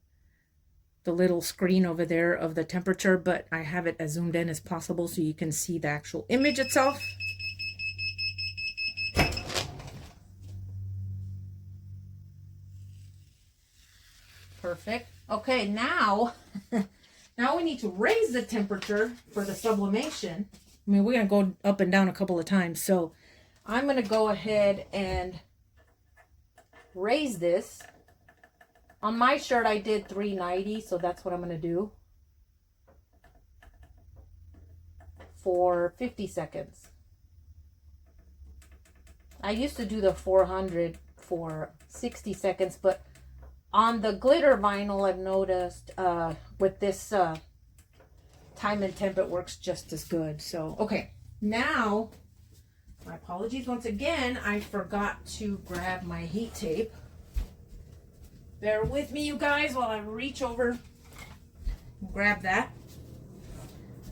little screen over there of the temperature, but I have it as zoomed in as possible so you can see the actual image itself. Perfect. Okay, now Now we need to raise the temperature for the sublimation. I mean, we're going to go up and down a couple of times. So I'm going to go ahead and raise this. On my shirt, I did 390. So that's what I'm going to do for 50 seconds. I used to do the 400 for 60 seconds, but on the glitter vinyl, I've noticed with this time and temp, it works just as good. So, okay, now, my apologies once again, I forgot to grab my heat tape. Bear with me, you guys, while I reach over and grab that.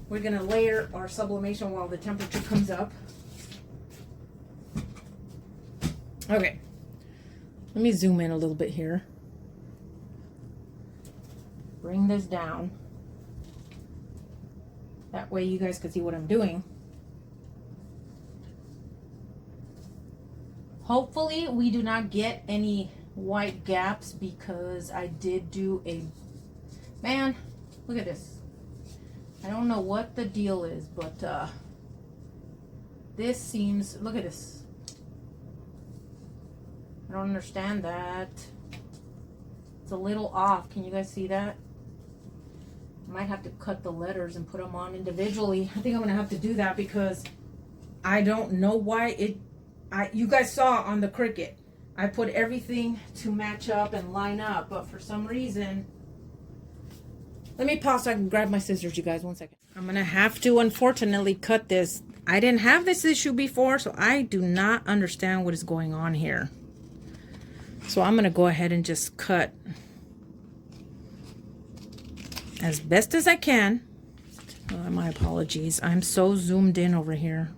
We're going to layer our sublimation while the temperature comes up. Okay, let me zoom in a little bit here. Bring this down. That way you guys can see what I'm doing. Hopefully we do not get any white gaps because I did do a... Man, look at this. I don't know what the deal is, but this seems... Look at this. I don't understand that. It's a little off. Can you guys see that? I might have to cut the letters and put them on individually. I think I'm gonna have to do that because I don't know why it. You guys saw on the Cricut, I put everything to match up and line up, but for some reason, let me pause so I can grab my scissors, you guys. 1 second. I'm gonna have to unfortunately cut this. I didn't have this issue before, so I do not understand what is going on here. So I'm gonna go ahead and just cut as best as I can. My apologies. I'm so zoomed in over here.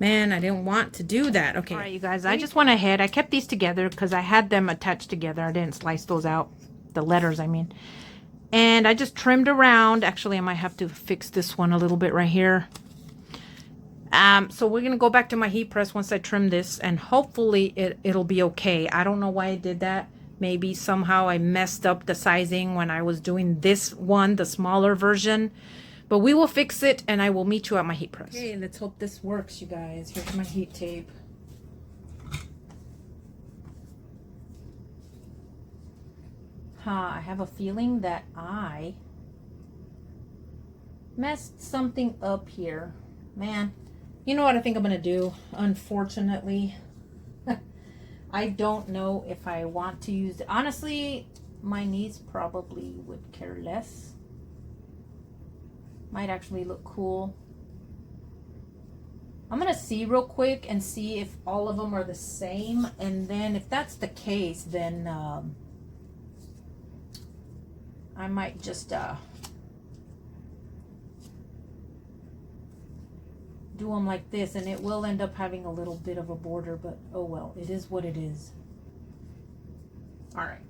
Man, I didn't want to do that. Okay. All right, you guys, I just went ahead. I kept these together because I had them attached together. I didn't slice those out. The letters, I mean. And I just trimmed around. Actually, I might have to fix this one a little bit right here. So we're going to go back to my heat press once I trim this, and hopefully it'll be okay. I don't know why I did that. Maybe somehow I messed up the sizing when I was doing this one, the smaller version. But we will fix it, and I will meet you at my heat press. Okay, let's hope this works, you guys. Here's my heat tape. I have a feeling that I messed something up here. Man. You know what I think I'm going to do? Unfortunately, I don't know if I want to use it. Honestly, my niece probably would care less. Might actually look cool. I'm going to see real quick and see if all of them are the same. And then if that's the case, then I might just... do them like this, and it will end up having a little bit of a border, but oh well, it is what it is. All right.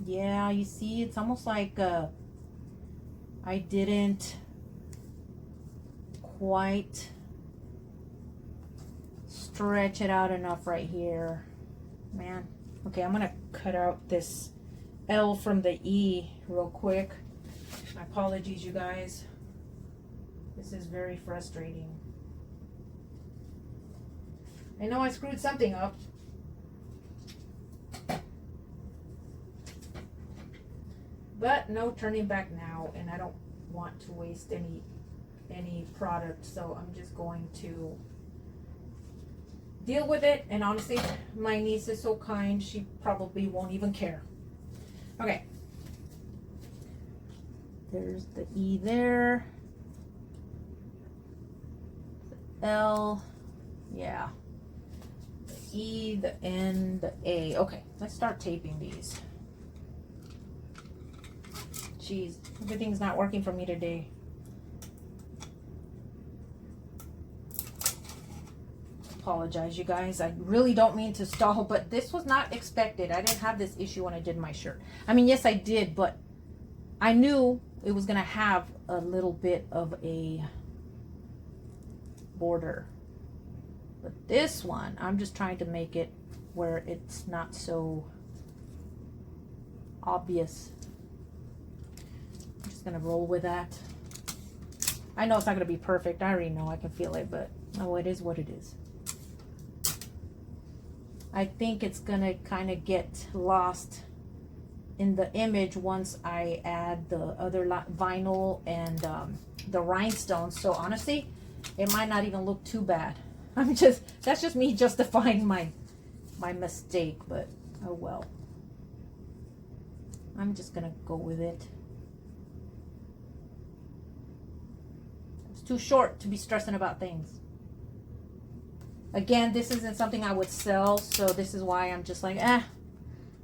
Yeah, you see, it's almost like I didn't quite stretch it out enough right here. Man. Okay, I'm gonna cut out this L from the E real quick. My apologies, you guys. This is very frustrating. I know I screwed something up. But no turning back now, and I don't want to waste any product, so I'm just going to deal with it. And honestly, my niece is so kind, she probably won't even care. Okay, there's the E there, the L, yeah, the E, the N, the A. Okay, let's start taping these. Jeez, everything's not working for me today. Apologize, you guys. I really don't mean to stall, but this was not expected. I didn't have this issue when I did my shirt. I mean, yes, I did, but I knew it was gonna have a little bit of a border. But this one, I'm just trying to make it where it's not so obvious. I'm just gonna roll with that. I know it's not gonna be perfect. I already know, I can feel it, but oh, it is what it is. I think it's gonna kind of get lost in the image once I add the other vinyl and the rhinestones. So honestly, it might not even look too bad. That's just me justifying my mistake, but oh well. I'm just gonna go with it. It's too short to be stressing about things. Again, this isn't something I would sell, so this is why I'm just like,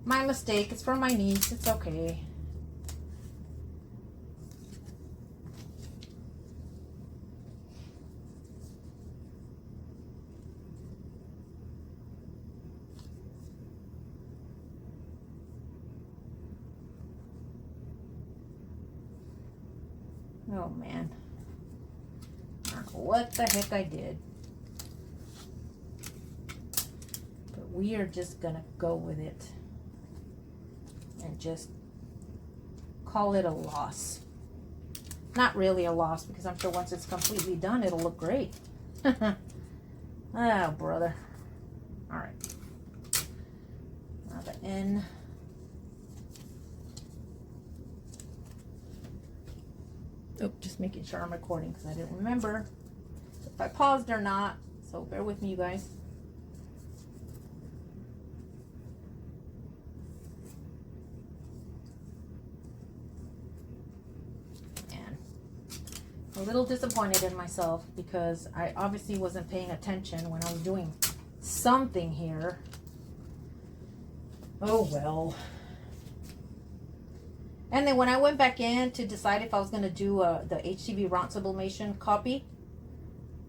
my mistake. It's for my niece. It's okay. Oh man. I don't know what the heck I did. But we are just gonna go with it. And just call it a loss. Not really a loss, because I'm sure once it's completely done, it'll look great. Oh, brother. All right. Now the N. Oh, just making sure I'm recording because I didn't remember if I paused or not. So bear with me, you guys. A little disappointed in myself because I obviously wasn't paying attention when I was doing something here. Oh well. And then when I went back in to decide if I was going to do the HTV Sublimation copy,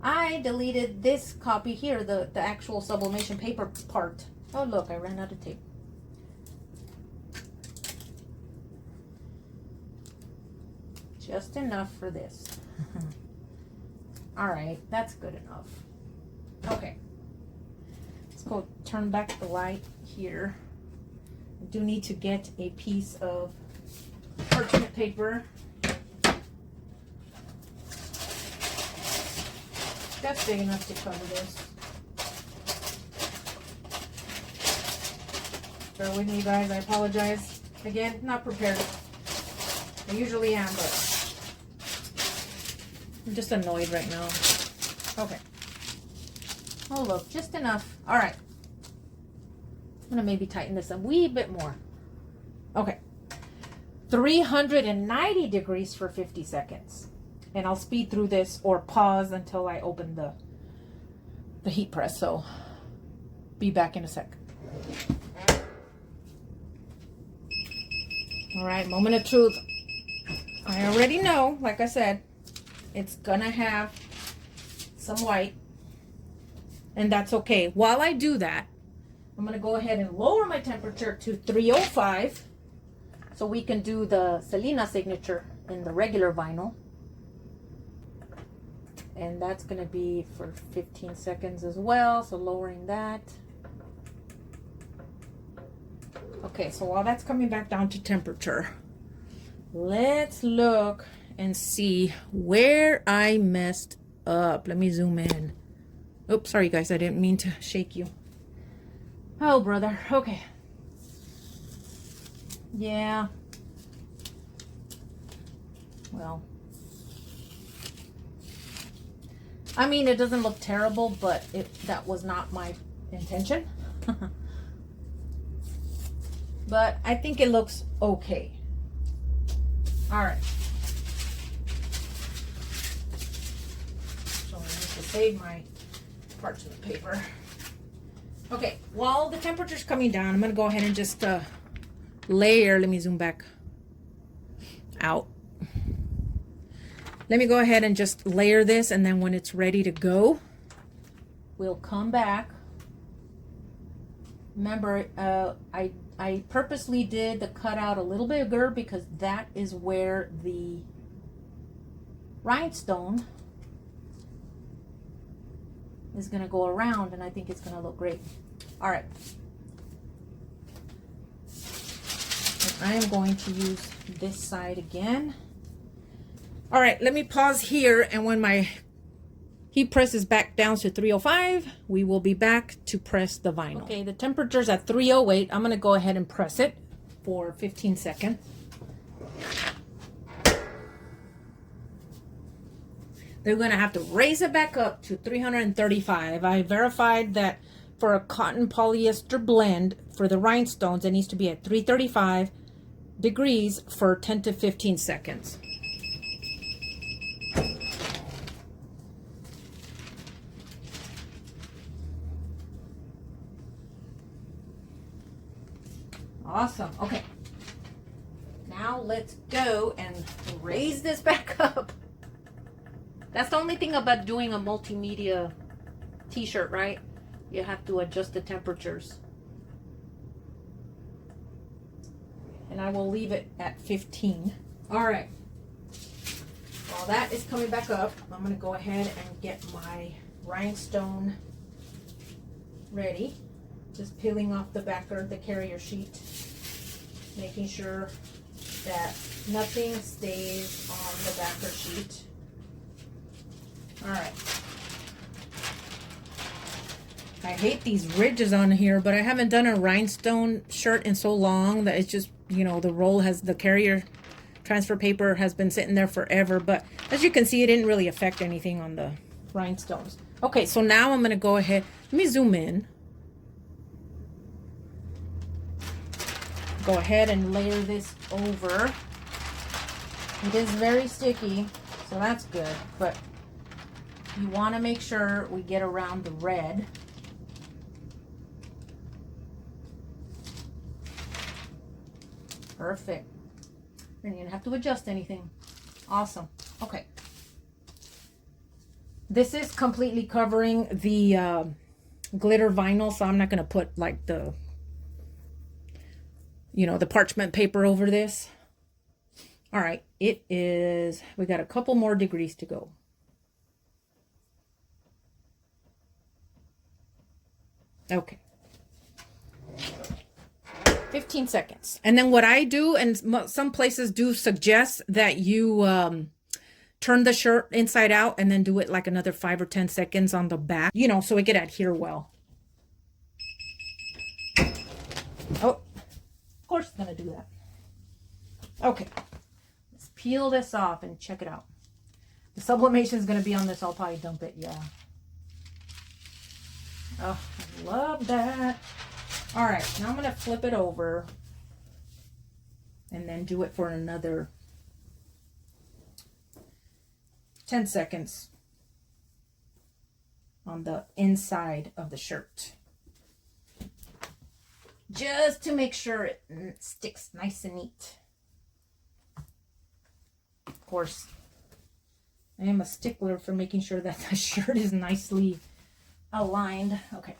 I deleted this copy here, the actual sublimation paper part. Oh look, I ran out of tape. Just enough for this. All right, that's good enough. Okay, let's go turn back the light here. I do need to get a piece of parchment paper. That's big enough to cover this. Bear with me, guys. I apologize. Again, not prepared. I usually am, but I'm just annoyed right now. Okay. Oh, look, just enough. All right. I'm going to maybe tighten this a wee bit more. Okay. 390 degrees for 50 seconds. And I'll speed through this or pause until I open the heat press. So, be back in a sec. All right, moment of truth. I already know, like I said, it's gonna have some white, and that's okay. While I do that, I'm gonna go ahead and lower my temperature to 305 so we can do the Selena signature in the regular vinyl. And that's gonna be for 15 seconds as well, so lowering that. Okay, so while that's coming back down to temperature, let's look and see where I messed up. Let me zoom in. Oops, sorry guys, I didn't mean to shake you. Oh, brother. Okay. Yeah. Well, I mean, it doesn't look terrible, but that was not my intention. But I think it looks okay. All right. So I need to save my parchment paper. Okay, while the temperature's coming down, I'm gonna go ahead and just layer. Let me zoom back out. Let me go ahead and just layer this, and then when it's ready to go, we'll come back. Remember, I purposely did the cutout a little bigger because that is where the rhinestone is going to go around, and I think it's going to look great. All right. And I am going to use this side again. All right, let me pause here, and when my heat press is back down to 305, we will be back to press the vinyl. Okay, the temperature's at 308. I'm going to go ahead and press it for 15 seconds. They're going to have to raise it back up to 335. I verified that for a cotton polyester blend for the rhinestones, it needs to be at 335 degrees for 10 to 15 seconds. Awesome. Okay. Now let's go and raise this back up. That's the only thing about doing a multimedia t-shirt, right? You have to adjust the temperatures. And I will leave it at 15. All right. While that is coming back up, I'm going to go ahead and get my rhinestone ready. Just peeling off the backer of the carrier sheet, making sure that nothing stays on the backer sheet. All right. I hate these ridges on here, but I haven't done a rhinestone shirt in so long that it's just, you know, the roll has, the carrier transfer paper has been sitting there forever. But as you can see, it didn't really affect anything on the rhinestones. Okay, so now I'm going to go ahead. Let me zoom in. Go ahead and layer this over. It is very sticky, so that's good. But you want to make sure we get around the red. Perfect. You didn't have to adjust anything. Awesome. Okay. This is completely covering the glitter vinyl, so I'm not going to put like the, you know, the parchment paper over this. All right. It is, we got a couple more degrees to go. Okay. 15 seconds. And then what I do, and some places do suggest that you turn the shirt inside out and then do it like another 5 or 10 seconds on the back, you know, so it can adhere well. Oh, of course it's going to do that. Okay. Let's peel this off and check it out. The sublimation is going to be on this. I'll probably dump it. Yeah. Oh, I love that. All right, now I'm going to flip it over and then do it for another 10 seconds on the inside of the shirt. Just to make sure it sticks nice and neat. Of course, I am a stickler for making sure that the shirt is nicely aligned. Okay.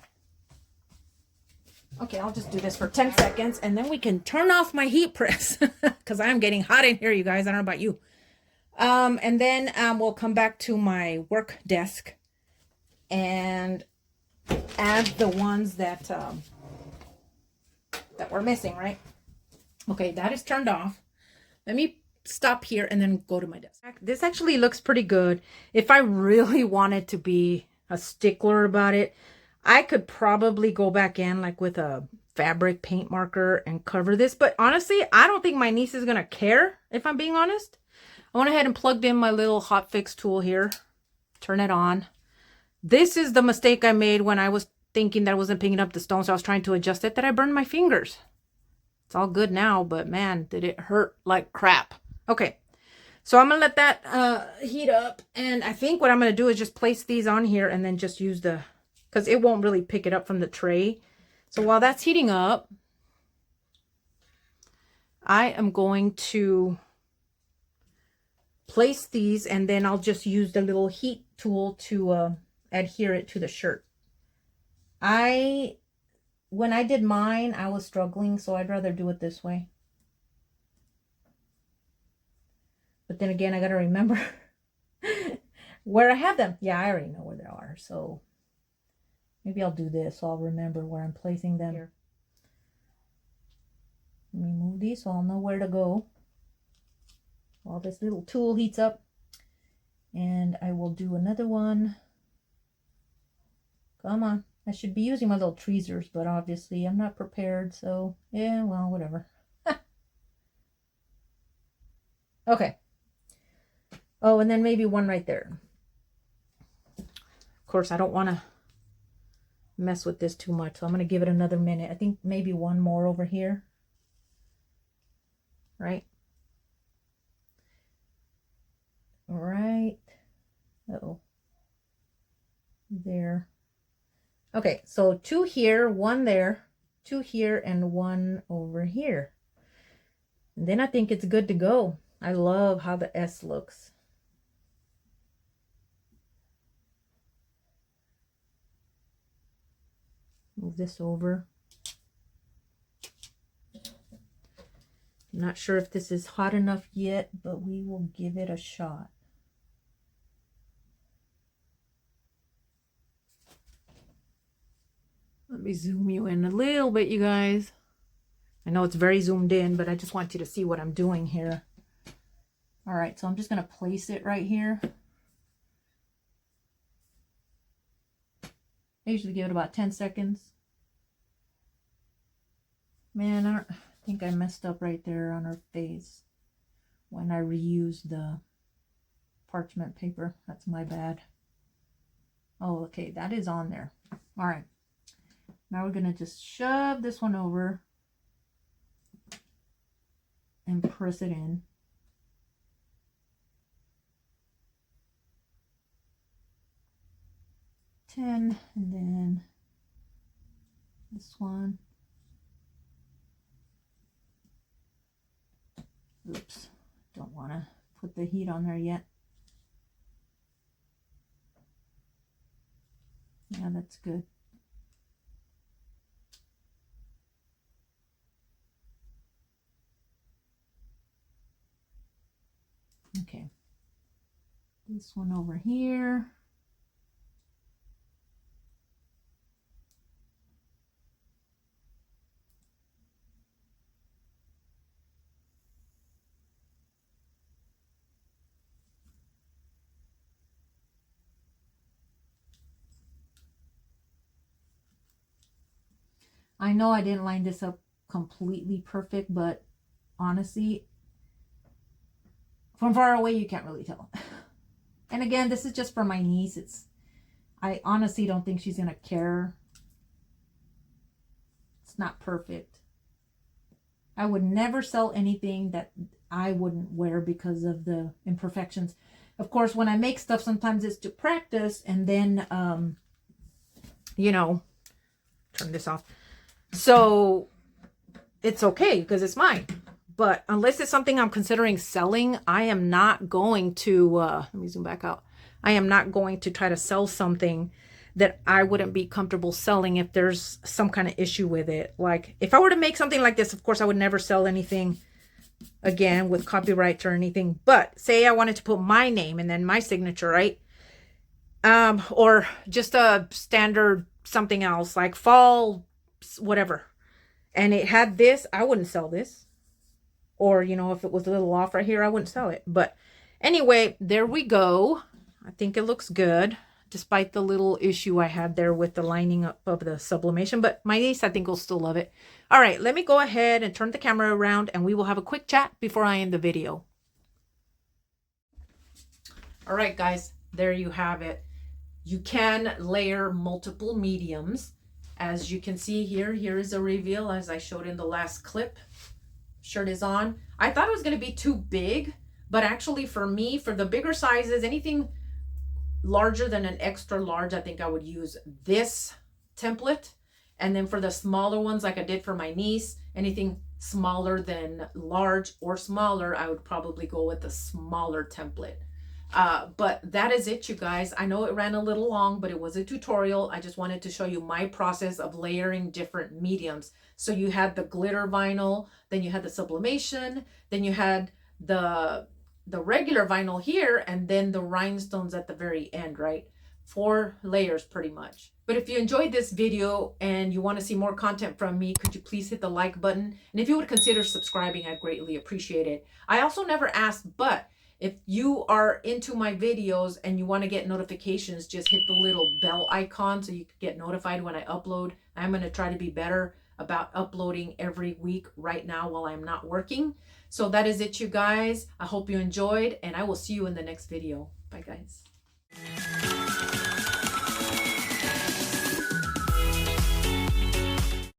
Okay, I'll just do this for 10 seconds and then we can turn off my heat press because I'm getting hot in here, you guys. I don't know about you. And then we'll come back to my work desk and add the ones that that we're missing, right? Okay, that is turned off. Let me stop here and then go to my desk. This actually looks pretty good. If I really wanted to be a stickler about it, I could probably go back in like with a fabric paint marker and cover this. But honestly, I don't think my niece is going to care, if I'm being honest. I went ahead and plugged in my little Hotfix tool here. Turn it on. This is the mistake I made when I was thinking that I wasn't picking up the stones. I was trying to adjust it, that I burned my fingers. It's all good now, but man, did it hurt like crap. Okay, so I'm going to let that heat up. And I think what I'm going to do is just place these on here and then just use the, because it won't really pick it up from the tray. So while that's heating up, I am going to place these and then I'll just use the little heat tool to adhere it to the shirt. When I did mine, I was struggling, so I'd rather do it this way. But then again, I got to remember where I have them. Yeah, I already know where they are. So Maybe I'll do this so I'll remember where I'm placing them. Here. Let me move these so I'll know where to go while this little tool heats up. And I will do another one. Come on. I should be using my little tweezers, but obviously I'm not prepared, so yeah, well, whatever. Okay. Oh, and then maybe one right there. Of course, I don't want to mess with this too much, so I'm going to give it another minute. I think maybe one more over here. Right? Right. Uh-oh. There. Okay, so 2 here, 1 there, 2 here, and 1 over here. And then I think it's good to go. I love how the S looks. Move this over. I'm not sure if this is hot enough yet, but we will give it a shot. Let me zoom you in a little bit, you guys. I know it's very zoomed in, but I just want you to see what I'm doing here. All right, so I'm just going to place it right here. I usually give it about 10 seconds. Man, I think I messed up right there on her face when I reused the parchment paper. That's my bad. Oh, okay, that is on there. All right. Now we're going to just shove this one over and press it in. 10, and then this one. Oops, don't want to put the heat on there yet. Yeah, that's good. Okay, this one over here. I know I didn't line this up completely perfect, but honestly, from far away, you can't really tell. And again, this is just for my niece. I honestly don't think she's going to care. It's not perfect. I would never sell anything that I wouldn't wear because of the imperfections. Of course, when I make stuff, sometimes it's to practice, and then, you know, turn this off. So it's okay because it's mine. But unless it's something I'm considering selling, I am not going to, let me zoom back out. I am not going to try to sell something that I wouldn't be comfortable selling if there's some kind of issue with it. Like if I were to make something like this, of course, I would never sell anything again with copyrights or anything. But say I wanted to put my name and then my signature, right? Or just a standard something else like fall, whatever. And it had this, I wouldn't sell this. Or, you know, if it was a little off right here, I wouldn't sell it. But anyway, there we go. I think it looks good, despite the little issue I had there with the lining up of the sublimation. But my niece, I think, will still love it. All right, let me go ahead and turn the camera around, and we will have a quick chat before I end the video. All right, guys, there you have it. You can layer multiple mediums. As you can see here, here is a reveal, as I showed in the last clip. Shirt is on. I thought it was going to be too big, but actually for me, for the bigger sizes, anything larger than an extra large, I think I would use this template. And then for the smaller ones, like I did for my niece, anything smaller than large or smaller, I would probably go with the smaller template. But that is it, you guys. I know it ran a little long, but it was a tutorial. I just wanted to show you my process of layering different mediums. So you had the glitter vinyl, then you had the sublimation, then you had the regular vinyl here, and then the rhinestones at the very end, right? 4 layers pretty much. But if you enjoyed this video and you want to see more content from me, could you please hit the like button? And if you would consider subscribing, I'd greatly appreciate it. I also never asked, but if you are into my videos and you want to get notifications, just hit the little bell icon so you can get notified when I upload. I'm going to try to be better about uploading every week right now while I'm not working. So that is it, you guys. I hope you enjoyed, and I will see you in the next video. Bye, guys.